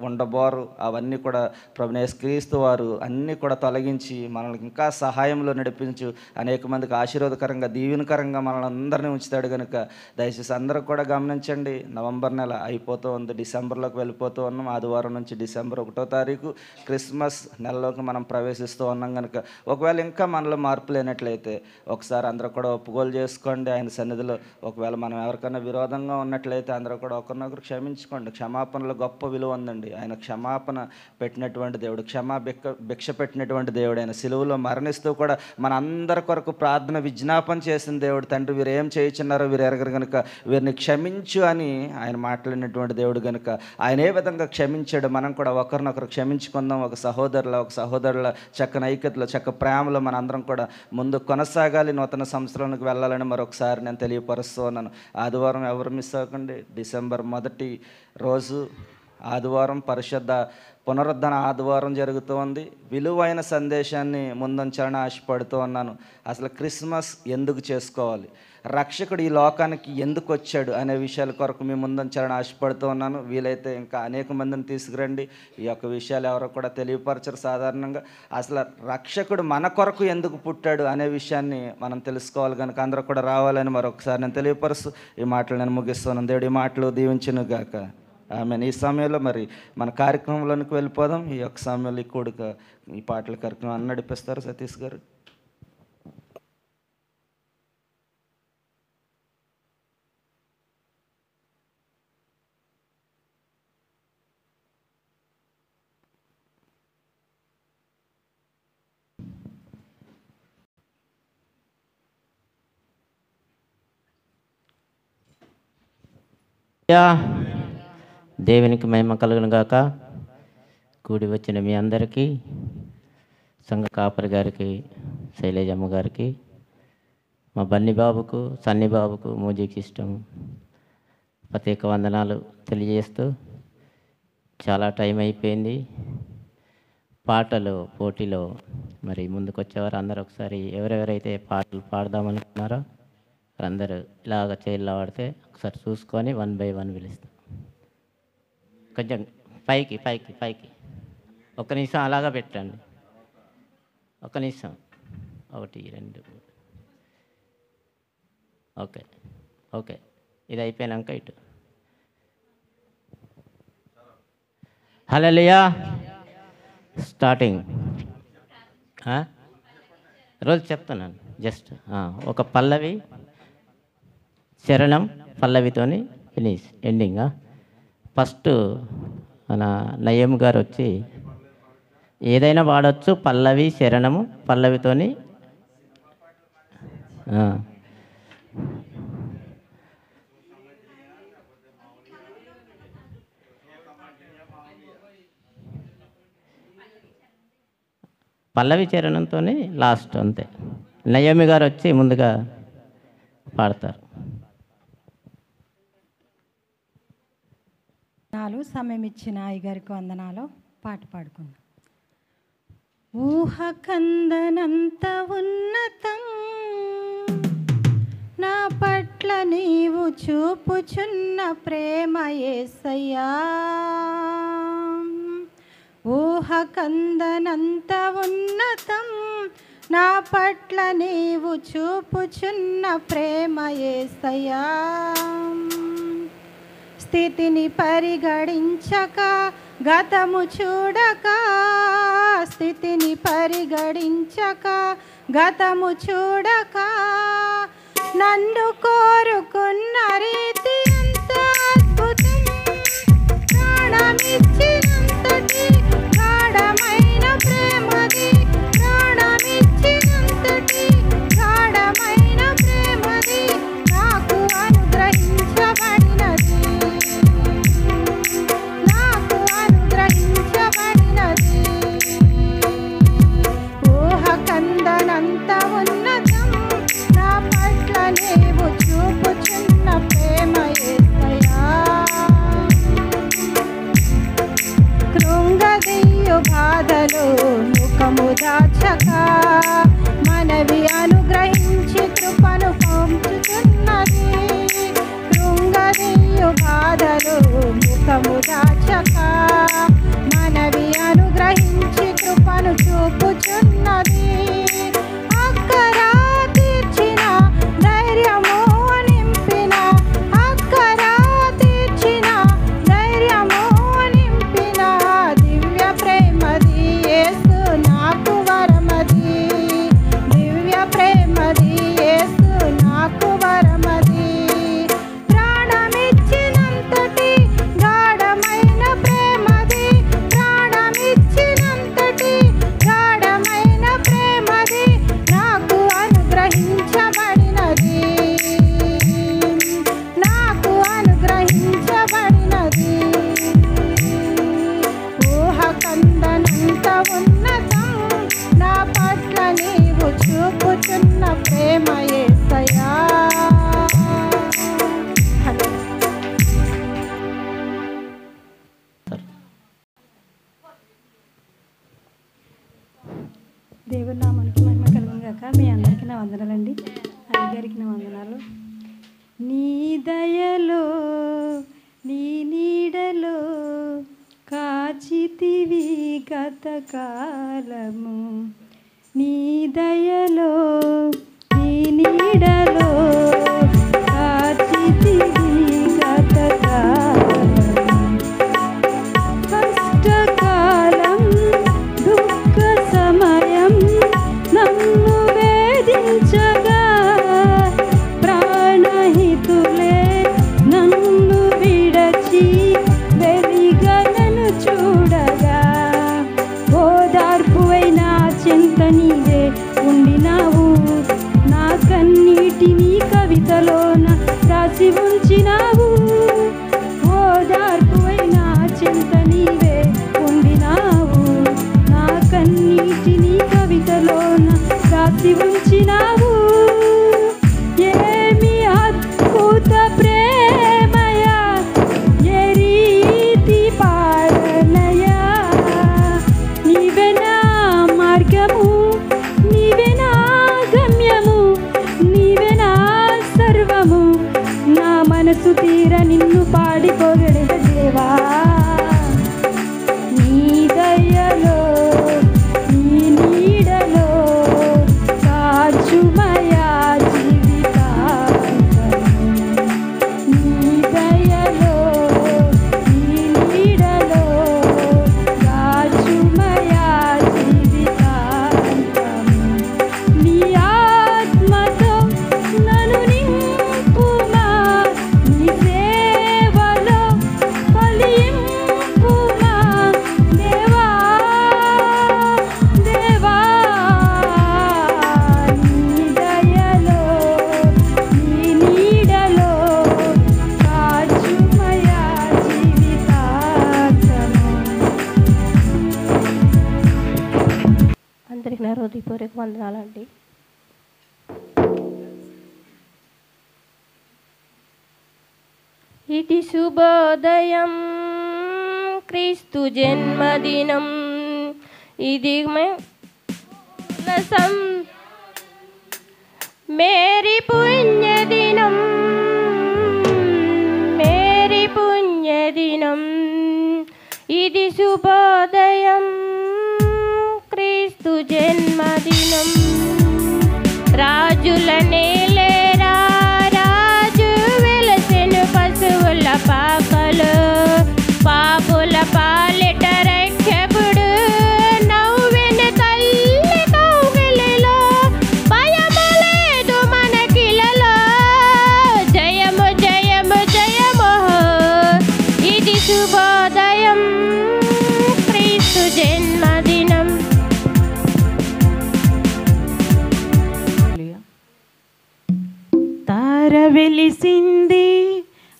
ఉండబోరు. అవన్నీ కూడా ప్రభువైన యేసుక్రీస్తు వారు అన్నీ కూడా తొలగించి మనల్ని ఇంకా సహాయంలో నడిపించు, అనేక మందికి ఆశీర్వాదకరంగా దీవెనకరంగా మనల్ని అందరినీ ఉంచుతాడు కనుక దయచేసి అందరూ కూడా గమనించండి. నవంబర్ నెల అయిపోతూ ఉంది, డిసెంబర్లోకి వెళ్ళిపోతూ ఉన్నాం. ఆదివారం నుంచి డిసెంబర్ 1వ తారీఖు క్రిస్మస్ నెలలోకి మనం ప్రవేశిస్తూ ఉన్నాం కనుక ఒకవేళ ఇంకా మనలో మార్పు లేనట్లయితే ఒకసారి అందరూ కూడా ఒప్పుకోలు చేసుకోండి ఆయన సన్నిధిలో. ఒకవేళ మనం ఎవరికైనా విరోధంగా ఉన్నట్లయితే అందరూ కూడా ఒకరినొకరు క్షమించుకోండి. క్షమాపణలో గొప్ప విలువ ఉందండి. ఆయన క్షమాపణ పెట్టినటువంటి దేవుడు, భిక్ష పెట్టినటువంటి దేవుడు. ఆయన సిలువలో మరణిస్తూ కూడా మన అందరి కొరకు ప్రార్థన విజ్ఞాపన చేసిన దేవుడు. తండ్రి వీరు ఏం చేయించున్నారో వీరు ఎరగరు కనుక వీరిని క్షమించు అని ఆయన మాట్లాడినటువంటి దేవుడు కనుక ఆయన ఏ విధంగా క్షమించాడు మనం కూడా ఒకరినొకరు క్షమించుకుందాం. ఒక సహోదరుల చక్కని ఐక్యతలో, చక్క ప్రేమలో మన అందరం కూడా ముందు కొనసాగాలి. నూతన సంవత్సరానికి వెళ్ళాలని మరొకసారి నేను తెలియపరుస్తూ ఉన్నాను. ఆదివారం ఎవరు మిస్ అవ్వకండి. డిసెంబర్ 1వ రోజు ఆదివారం పరిశుద్ధ పునరుద్ధరణ ఆదివారం జరుగుతూ ఉంది. విలువైన సందేశాన్ని ముందుంచాలని ఆశపడుతూ ఉన్నాను. అసలు క్రిస్మస్ ఎందుకు చేసుకోవాలి, రక్షకుడు ఈ లోకానికి ఎందుకు వచ్చాడు అనే విషయాల కొరకు మీ ముందుంచాలని ఆశపడుతూ ఉన్నాను. వీలైతే ఇంకా అనేక మందిని తీసుకురండి. ఈ యొక్క విషయాలు ఎవరో కూడా తెలియపరచరు సాధారణంగా. అసలు రక్షకుడు మన కొరకు ఎందుకు పుట్టాడు అనే విషయాన్ని మనం తెలుసుకోవాలి కనుక అందరూ కూడా రావాలని మరొకసారి నేను తెలియపరుస్తూ ఈ మాటలు నేను ముగిస్తున్నాను. దేవుడి మాటలు దీవించును గాక. ఆమెను. ఈ సమయంలో మరి మన కార్యక్రమంలోనికి వెళ్ళిపోదాం. ఈ యొక్క సమయంలో ఈ కూడిక, ఈ పాటల కార్యక్రమం నడిపిస్తారు సతీష్ గారు. దేవునికి మహిమ కలుగును గాక. కూడి వచ్చిన మీ అందరికీ, సంఘ కాపరి గారికి, శైలేజమ్మ గారికి, మా బన్నీ బాబుకు, సన్నీ బాబుకు, మ్యూజిక్ సిస్టమ్ ప్రత్యేక వందనాలు తెలియజేస్తూ, చాలా టైం అయిపోయింది. పాటలు పోటీలో మరి ముందుకు వచ్చేవారు అందరూ ఒకసారి ఎవరెవరైతే పాటలు పాడదామనుకున్నారో అందరూ ఇలాగ చేయిలా వాడితే ఒకసారి చూసుకొని 1 by 1 పిలుస్తాం. కొంచెం పైకి పైకి పైకి ఒక్క నిమిషం అలాగా పెట్టండి. ఒక్క నిమిషం. 1 2 ఓకే ఓకే. ఇది అయిపోయినాక ఇటు హల్లెలూయా. స్టార్టింగ్ రోజు చెప్తున్నాను. జస్ట్ ఒక పల్లవి, చరణం, పల్లవితోని ఫినిష్, ఎండింగ్. ఫస్ట్ మన నయ్యం గారు వచ్చి ఏదైనా వాడచ్చు, పల్లవి, చరణము, పల్లవితోని. పల్లవి చరణంతో లాస్ట్ అంతే. నయ్యమి గారు వచ్చి ముందుగా పాడతారు. సమయం ఇచ్చిన అయ్యగారికి వందనాలు. పాట పాడుకుందాం. ఊహకందనంత ఉన్నతం నా పట్ల నీవు చూపుచున్న ప్రేమ యేసయ్యా. ఊహకందనంత ఉన్నతం నా పట్ల నీవు చూపుచున్న ప్రేమ యేసయ్యా. స్థితిని పరిగణించక, గతము చూడక, స్థితిని పరిగణించక, గతము చూడక, నన్ను కోరుకున్న రీతి ఎంత అద్భుతం. ప్రాణమిచ్చినంతటి గాఢమైన దేవుని నామానికి మహిమ కలుగును గాక. మీ అందరికీ నా వందనాలండి. అయ్యగారికి నా వందనాలు. నీ దయలో నీ నీడలో కాచితివి గతకాలము, నీ దయలో నీ నీడలో కాచితివి గతకాలము. కష్టకాలం దుఃఖ సమయం నన్ను వేధించగా, ప్రాణహితులే నన్ను విడచి వెలిగనను చూడగా, ఓదార్పువైన చింత నీవే ఉండినావు, నా కన్నీటిని కవితలోన రాసి ఉంచినావు. ఓదార్పువైన చింత నీవే ఉండినావు, నా కన్నీటిని కవితలోన రాసి ఉంచినావు. ఏమి అద్భుత ప్రేమయా, ఏ రీతి పాలనయా, నీవే నా మార్గము, నీవే నా గమ్యము, నీవే నా సర్వము, నా మనసు తీర నిన్ను పాడి పొగడే దేవా. నీ దయలో నీ నీడలో కాచుమయా జీవితాంతము, నీ దయలో నీ నీడలో కాచుమయా జీవితాంతము. నీ ఆత్మతో నన్ను నింపుమా, నీ సేవలో ఫలింపుమా దేవా. దేవా నీ దయలో నీ నీడలో కాచుమయా జీవితాంతము. అందరికి నా హృదయపూర్వక వందనాలండి. ఇది శుభోదయం, క్రీస్తు జన్మదినం, ఇది మేరీ పుణ్యదినం, మేరీ పుణ్యదినం, ఇది శుభోదయం, క్రీస్తు జన్మదినం. రాజుల నేలేరా రాజు వెలసెను పశువుల పాకలు, పాపుల పాలిట రక్షకుడు నవ్వెను తల్లి కౌగిలిలో, భయము లేదు మనకిలలో, జయము జయము జయము, ఇది శుభోదయం, క్రీస్తు జన్మదినం. తార వెలిసింది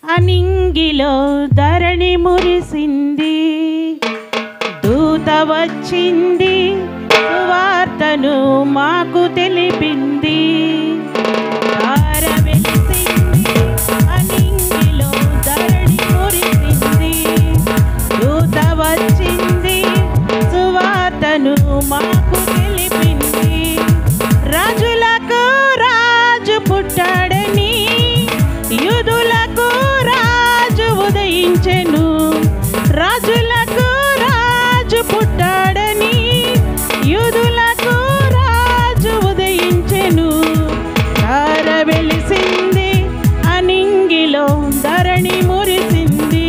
అనింగిలో ధరణి మురిసింది, దూత వచ్చింది సువార్తను మాకు తెలిపింది. తార వెలిసింది అనింగిలో ధరణి మురిసింది, దూత వచ్చింది సువార్తను మాకు తెలిపింది. రాజులకు రాజు పుట్టాడని, యూదులకు రాజు ఉదయించెను, రాజులకు రాజు పుట్టాడని, యూదులకు రాజు ఉదయించెను. తార వెలిసింది అనింగిలో ధరణి మురిసింది,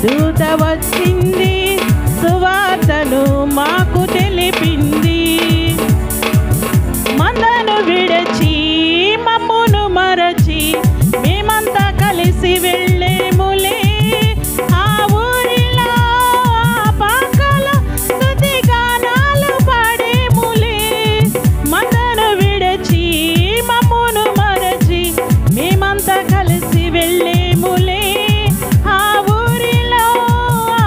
దూత వచ్చింది సువార్తను మాకు తెలిపింది. మందను విడచి మమ్మును మరచి మేమంతా కలిసి వెళ్ళేములే, ఆ ఊరిలో ఆ పాకలో స్తుతి గానాలు పాడేములే. మందను విడచి మమ్మును మరచి మేమంతా కలిసి వెళ్ళేములే, ఆ ఊరిలో ఆ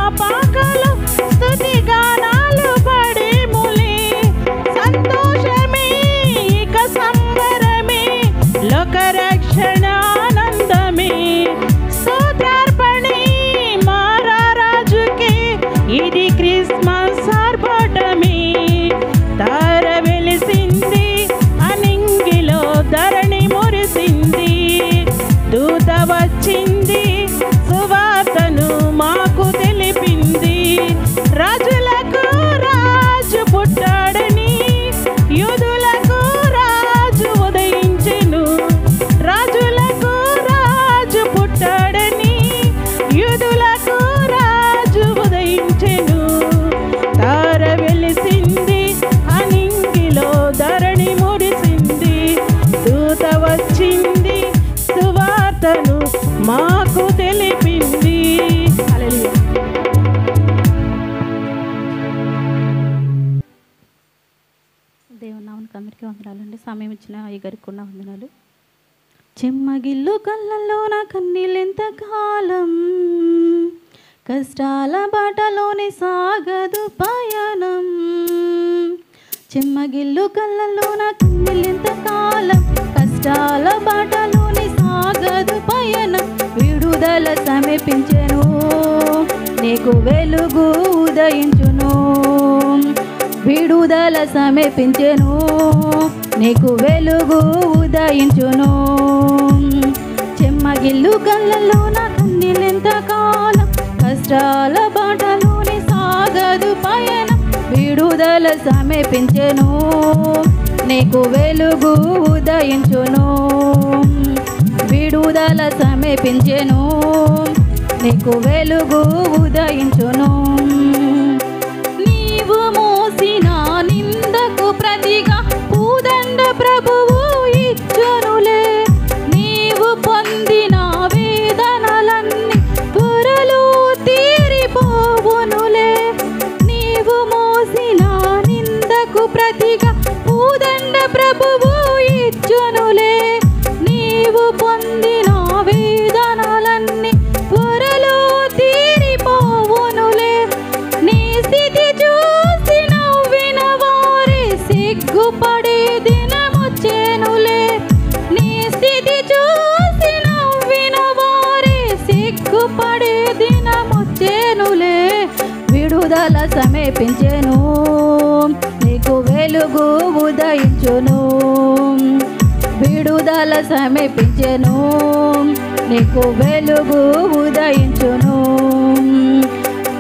వందనాలండి. సమయం ఇచ్చిన అయ్యగారికి కూడా వందనాలు. చెమ్మగిల్లు కళ్ళల్లో నా కన్నీళ్ళెంత కాలం, కష్టాల బాటలోని సాగదు పయనం. చెమ్మగిల్లు కళ్ళల్లో నా కన్నీళ్ళెంత కాలం, కష్టాల బాటలోని సాగదు పయనం. విడుదల సమీపించెను, నీకు వెలుగు ఉదయించును. విడుదల సమీపించెను, నీకు వెలుగు ఉదయించును. చెమ్మగిల్లు కళ్ళల్లో నా కన్నీళ్ళెంత కాలం, కష్టాల బాటలోని సాగదు పయనం. విడుదల సమీపించెను, నీకు వెలుగు ఉదయించును. విడుదల సమీపించెను, నీకు వెలుగు ఉదయించును. నీవు మోసిన నిందకు ప్రతిగా పూదండ ప్రభువు ఇచ్చునులే. నీవు పొందిన వేదనలన్నీ త్వరలో తీరిపోవునులే. నీవు మోసిన నిందకు ప్రతిగా పూదండ ప్రభువు ఇచ్చునులే. నీవు పొందిన వేదనలన్నీ త్వరలో తీరిపోవునులే. నీ స్థితి చూసి నవ్విన వారి సిగ్గుపడే దినమొచ్చెనులే. నీ స్థితి చూసి నవ్విన వారి సిగ్గుపడే దినమొచ్చెనులే. విడుదల సమీపించెను, నీకు వెలుగు ఉదయించును. విడుదల సమీపించెను, నీకు వెలుగు ఉదయించును.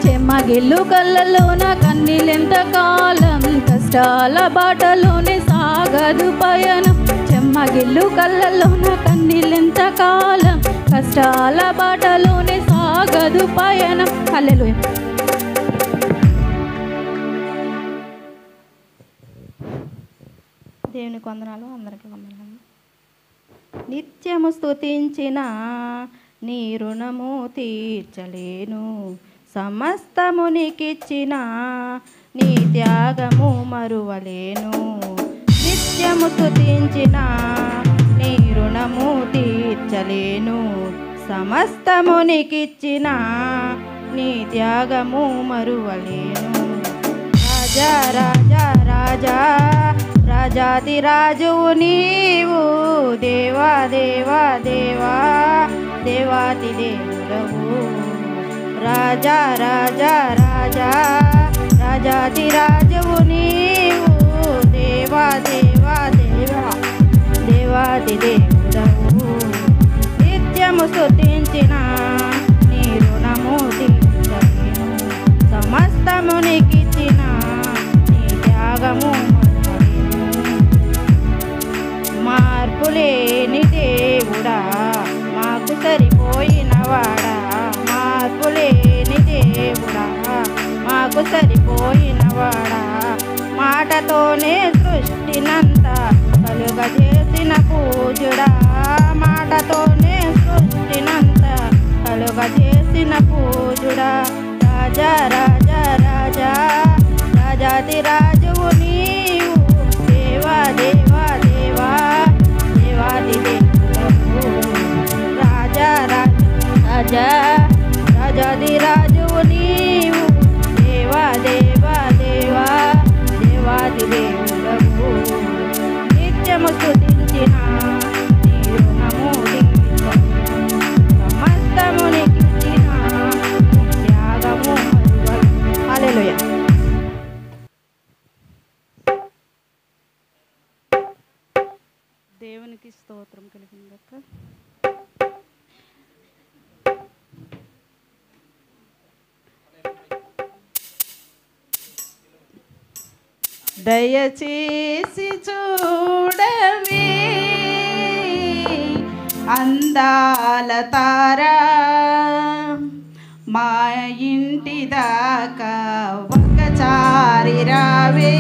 చెమ్మగిల్లు కళ్ళల్లో నా కన్నీళ్ళెంత కాలం, కష్టాల బాటలోని సాగదు పయనం. చెమ్మగిల్లు కళ్ళల్లో నా కన్నీళ్ళెంత కాలం, కష్టాల బాటలోని సాగదు పయనం. హల్లెలూయా. దేవునికి వందనాలు, అందరికీ వందనాలు. నిత్యము స్తుతించిన నీ రుణము తీర్చలేను, సమస్తము నీకిచ్చిన నీ త్యాగము మరువలేను. నిత్యము స్తుతించిన నీ రుణము తీర్చలేను, సమస్తము నీకిచ్చిన నీ త్యాగము మరువలేను. రాజా రాజా రాజా రాజాది రాజువు నీవు, దేవా దేవా దేవా దేవాతి దేవుడవు. రాజా రాజా రాజా రాజాది రాజువు నీవు, దేవా దేవా దేవా దేవాతి దేవుడవు. నిత్యము స్తుతించిన నీ రుణము తీర్చలేను, సమస్తము నీకిచ్చిన నీ త్యాగము మార్పులేని దేవుడా, మాకు సరిపోయినవాడా. మార్పులేని దేవుడా, మాకు సరిపోయినవాడా. మాటతోనే సృష్టినంతా కలుగజేసిన పూజుడా. మాటతోనే సృష్టినంతా కలుగజేసిన పూజుడా. రాజా రాజా రాజా రాజాది రాజువు నీవు, దేవా దేవా దేవా దేవాది దేవుడవు. రాజా రాజా రాజాది రాజువు నీవు, దేవా దేవా దేవా దేవాది దేవుడవు. నిత్యము స్తుతించిన నీ రుణము తీర్చలేను, సమస్తము నీకిచ్చిన నీ త్యాగము మరువలేను. హల్లెలూయా. దేవునికి స్తోత్రం కలిగిందక్క. దయచేసి చూడవే అందాల తారా, మా ఇంటి దాకా ఒకసారి రావే.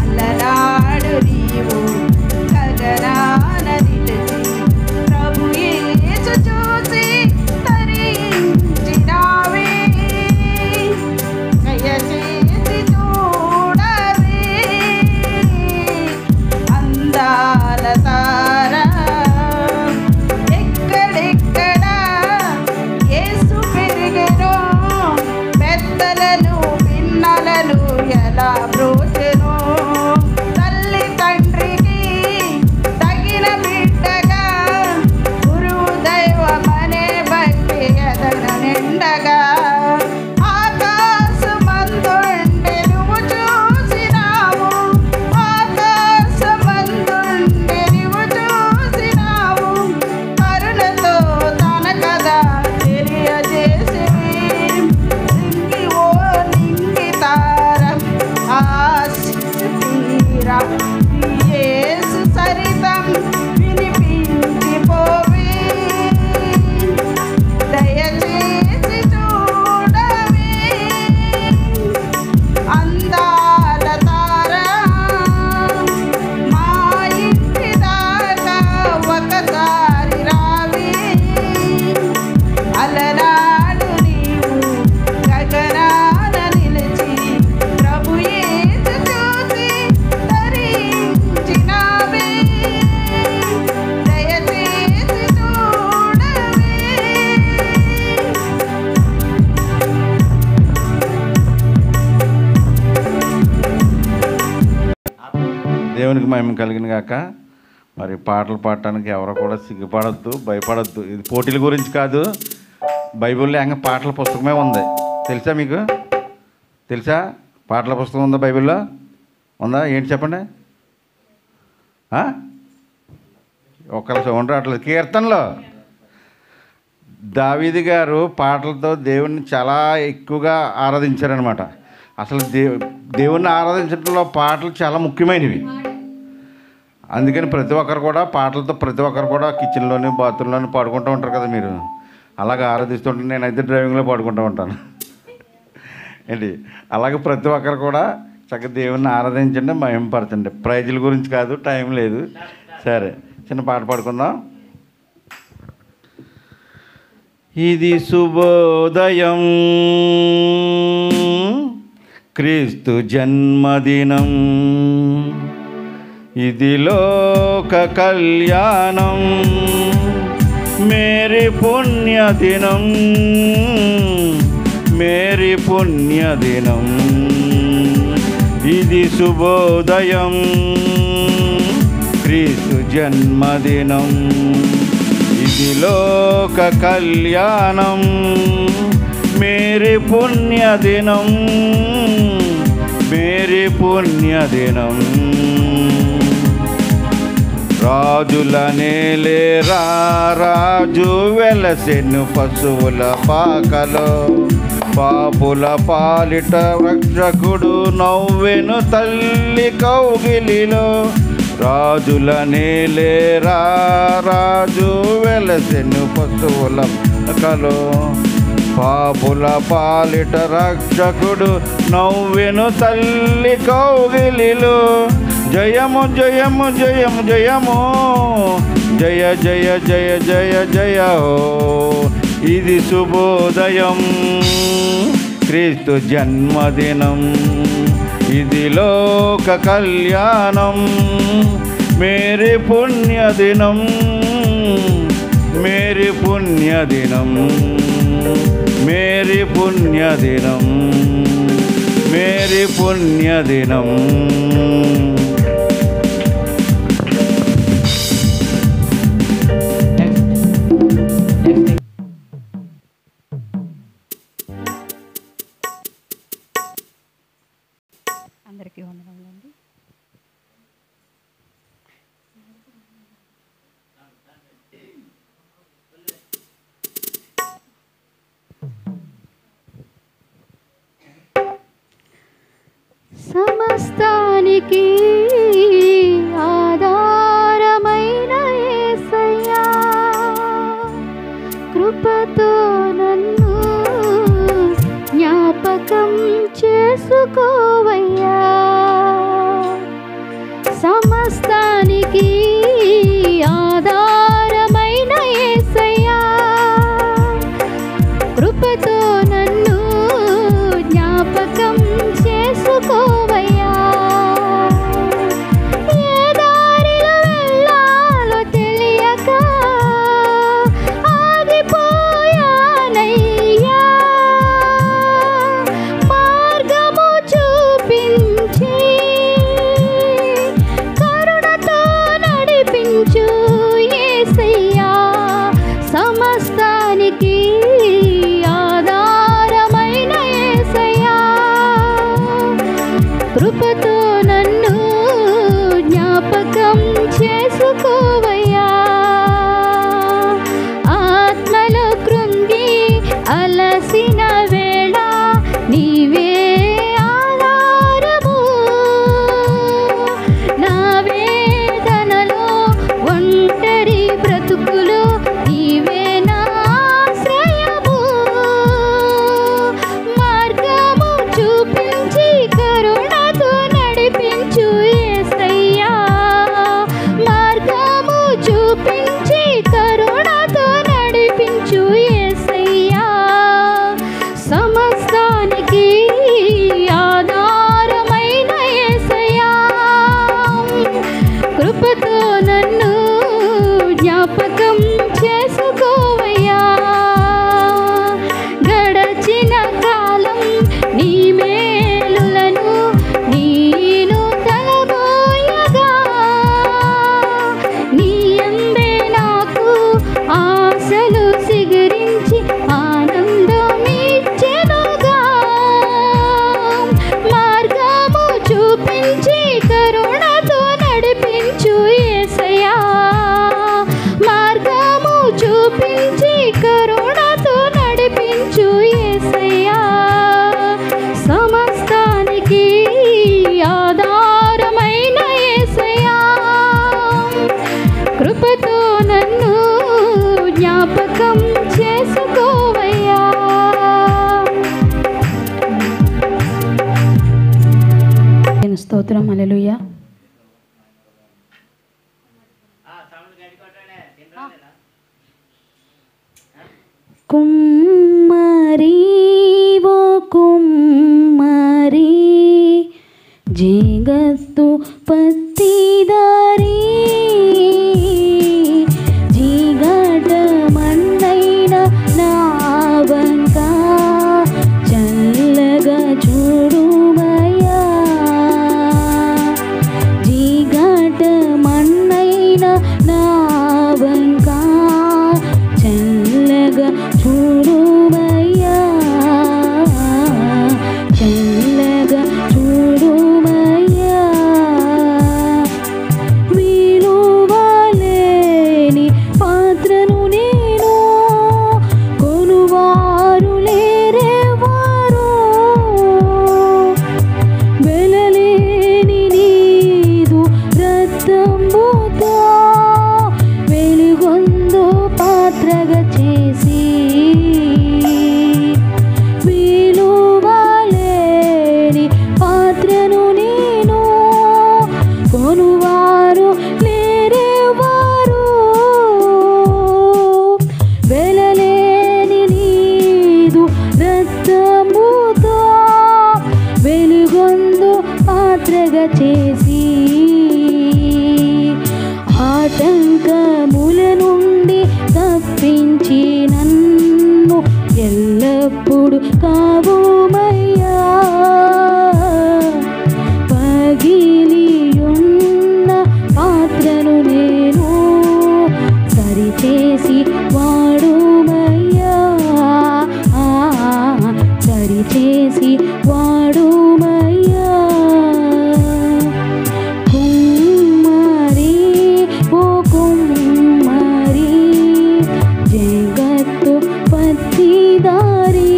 అల్లరాడు నీవు గగనాన నిలిచి, ప్రభు యేసు చూసి తరించినావే. దయచేసి చూడవే అలనాడు నీవు గగనాన నిలిచి ప్రభు యేసు చూసి ధరించినావే దయచేసి చూడవే. దేవునికి మహిమ కలిగిన గాక. మరి పాటలు పాడటానికి ఎవరు కూడా సిగ్గుపడద్దు, భయపడద్దు. ఇది పోటీల గురించి కాదు. బైబిల్లో ఇంకా పాటల పుస్తకమే ఉంది. తెలుసా మీకు? తెలుసా? పాటల పుస్తకం ఉందా బైబిల్లో? ఉందా? ఏంటి చెప్పండి. ఒకళ్ళు సౌండ్ రావట్లేదు. కీర్తనలో దావీదు గారు పాటలతో దేవుణ్ణి చాలా ఎక్కువగా ఆరాధించారనమాట. అసలు దేవుణ్ణి ఆరాధించడంలో పాటలు చాలా ముఖ్యమైనవి. అందుకని ప్రతి ఒక్కరు కూడా పాటలతో ప్రతి ఒక్కరు కూడా కిచెన్లోని బాత్రూంలోని పాడుకుంటూ ఉంటారు కదా. మీరు అలాగే ఆరాధిస్తుంటే నేనైతే డ్రైవింగ్లో పాడుకుంటూ ఉంటాను ఏంటి. అలాగే ప్రతి ఒక్కరు కూడా చక్కగా దేవుణ్ణి ఆరాధించండి, మహిమపరచండి. ప్రైజుల గురించి కాదు, టైం లేదు. సరే, చిన్న పాట పాడుకుందాం. ఇది శుభోదయం, క్రీస్తు జన్మదినం, ఇది లోక కళ్యాణం, మేరీ పుణ్యదినం, మేరీ పుణ్యదినం. ఇది శుభోదయం, క్రీస్తు జన్మదినం, ఇది లోక కళ్యాణం, మేరీ పుణ్యదినం, మేరీ పుణ్యదినం. రాజుల నేలేరా రాజు వెలసెను పశువుల పాకలో, పాపుల పాలిట రక్షకుడు నవ్వెను తల్లి కౌగిలిలో. రాజుల నేలేరా రాజు వెలసెను పశువుల పాకలో, పాపుల పాలిట రక్షకుడు నవ్వెను తల్లి కౌగిలిలో. జయము జయము జయము జయము, జయ జయ జయ జయ జయ హో. ఇది శుభోదయం, క్రీస్తు జన్మదినం, ఇది లోక కళ్యాణం, మేరీ పుణ్యదినం, మేరీ పుణ్యదినం, మేరీ పుణ్యదినం, మేరీ పుణ్యదినం. అందరికీ వందనములండి. సమస్తానికి ఆధారమైన యేసయ్యా, కృపతో నన్ను జ్ఞాపకం చేసుకోవయ్యా. సమస్తానికి ఆధారమైన యేసయ్యా, కృపతో నన్ను జ్ఞాపకం చేసుకోవయ్యా. ఏ దారిలో వెళ్ళాలో తెలియక ఆగిపోయానయ్యా, మార్గము చూపించి కరుణతో నడిపించు యేసయ్యా. సమస్తానికి ఆధారమైన యేసయ్యా, కృపతో నన్ను జ్ఞాపకం చేసుకోవయ్యా. ఆత్మలో కృంగి అలసిన వేళ నీవే ఆధారము, నా వేదనలో ఒంటరి బ్రతుకులో నీవే నా ఆశ్రయము. మార్గము చూపించి కరుణతో నడిపించు యేసయ్యా, మార్గము చూపించి కరుణతో నడిపించు యేసయ్యా. స్తోత్రం. హల్లెలూయా. కుమ్మరి ఓ కుమ్మరి జగత్తు పత్తిదారి జీగట మన్నైన నావంక చల్లగా చూడుమయ్యా జీగట మన్నైన నావంక చల్లగా చూడుమయ్యా చల్లగా చూడుమయ్యా విలువలేని పాత్రను నేను కొనువారు లేరెవరు వెలలేని నీదు రక్తంబుతో వెలుగొందు పాత్రగా చేసి విలువలేని పాత్రను నేను కొనువారు లేరెవరు వెలలేని నీదు రక్తముతో వెలుగొందు పాత్రగా చేసి ఆటంకముల నుండి తప్పించి నన్ను ఎల్లప్పుడు కావుమయ్యా పగిలియున్న పాత్రను నేను సరిచేసి వాడుమయ్యా సరిచేసి వాడుమయ్యా కుమ్మరి ఓ కుమ్మరి జగత్తు పత్తిదారి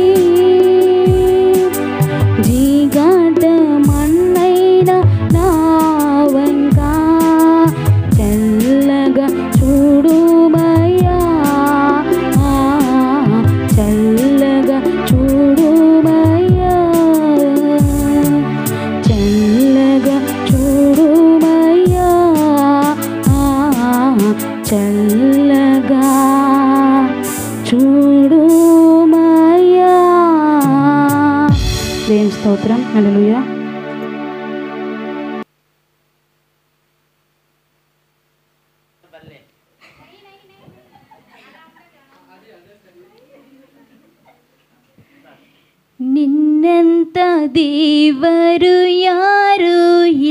జీగాట మన్నైన నావంక చల్లగా చూడుమయ్యా చల్లగా చూడుమయ్యా చల్లగా చూడుమయ్యా చల్లగా చూడుమయ్యా. దేవుని స్తోత్రం. హల్లెలూయా. ನಿನ್ನಂತ ದೇವರು ಯಾರೂ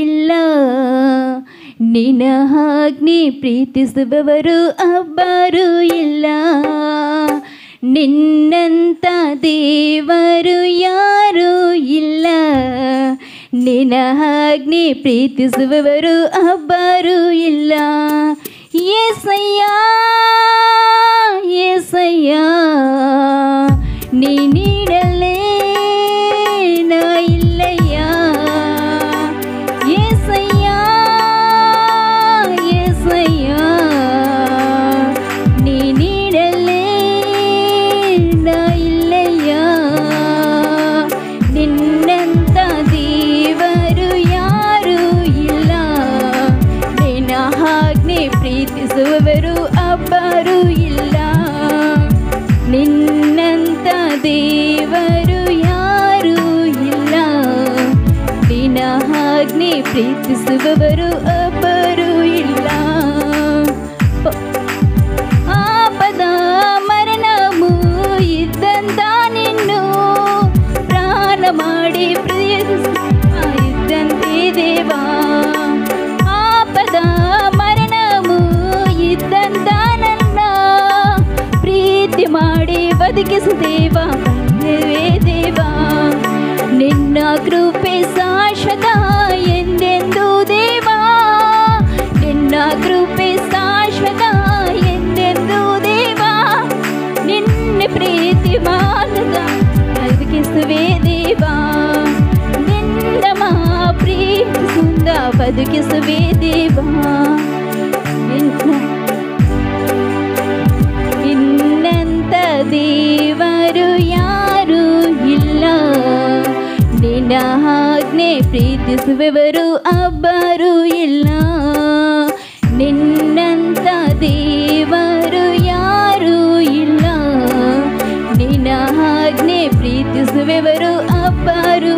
ಇಲ್ಲ, ನಿನ್ನ ಆಜ್ಞೆ ಪ್ರೀತಿಸುವವರು ಒಬ್ಬರು ಇಲ್ಲ. ನಿನ್ನಂತ ದೇವರು ಯಾರೂ ಇಲ್ಲ, ನಿನ್ನ ಆಜ್ಞೆ ಪ್ರೀತಿಸುವವರು ಒಬ್ಬರು ಇಲ್ಲ. యేసయ్య యేసయ్య నీ నీడలే నా ఇల్లయ్యా. యేసయ్య యేసయ్య నీ నీడలే నా ఇల్లయ్యా. నిన్నంత దేವರು ಯಾರೂ ಇಲ್ಲ, ನಿನ್ನ ಆಜ್ಞೆ ಪ್ರೀತಿಸುವವರು ಒಬ್ಬರು ಇಲ್ಲ. ನಿನ್ನಂತ ದೇವರು ಯಾರೂ ಇಲ್ಲ, ನಿನ್ನ ಆಜ್ಞೆ ಪ್ರೀತಿಸುವವರು ಒಬ್ಬರು ಇಲ್ಲ. ಆಪದ ಮರಣವು ಇದ್ದಂತ ನಿನ್ನು ಪ್ರಾಣ ಮಾಡಿ ಪ್ರೀತಿಸುತ್ತಾ ಇದ್ದಂತೆ ದೇವಾ. ಆಪದ ಮರಣವು ಇದ್ದಂತ ನನ್ನ ಪ್ರೀತಿ ಮಾಡಿ ಬದುಕಿಸು ದೇವಾ, ದೇವಾ. ನಿನ್ನ ಕೃಪೆ ಶಾಶ್ವತ ಎಂದೆಂದು ದೇವಾ, ನಿನ್ನ ಕೃಪೆ ಶಾಶ್ವತ ಎಂದೆಂದು ದೇವಾ. ನಿನ್ನ ಪ್ರೀತಿ ಮಾನದ ಬದುಕಿಸುವೆ ದೇವಾ, ನಿನ್ನ ಮಾ ಪ್ರೀತಿಸುಂದ ಬದುಕಿಸುವೆ ದೇವಾ. ನಿನ್ನಂತ ದೇವರು ಯಾರೂ ಇಲ್ಲ, ನಿನ್ನ ಆಜ್ಞೆ ಪ್ರೀತಿಸುವವರು ಒಬ್ಬರು ಇಲ್ಲ, ನಿನ್ನಂತ ದೇವರು ಯಾರೂ ಇಲ್ಲ, ನಿನ್ನ ಆಜ್ಞೆ ಪ್ರೀತಿಸುವವರು ಒಬ್ಬರು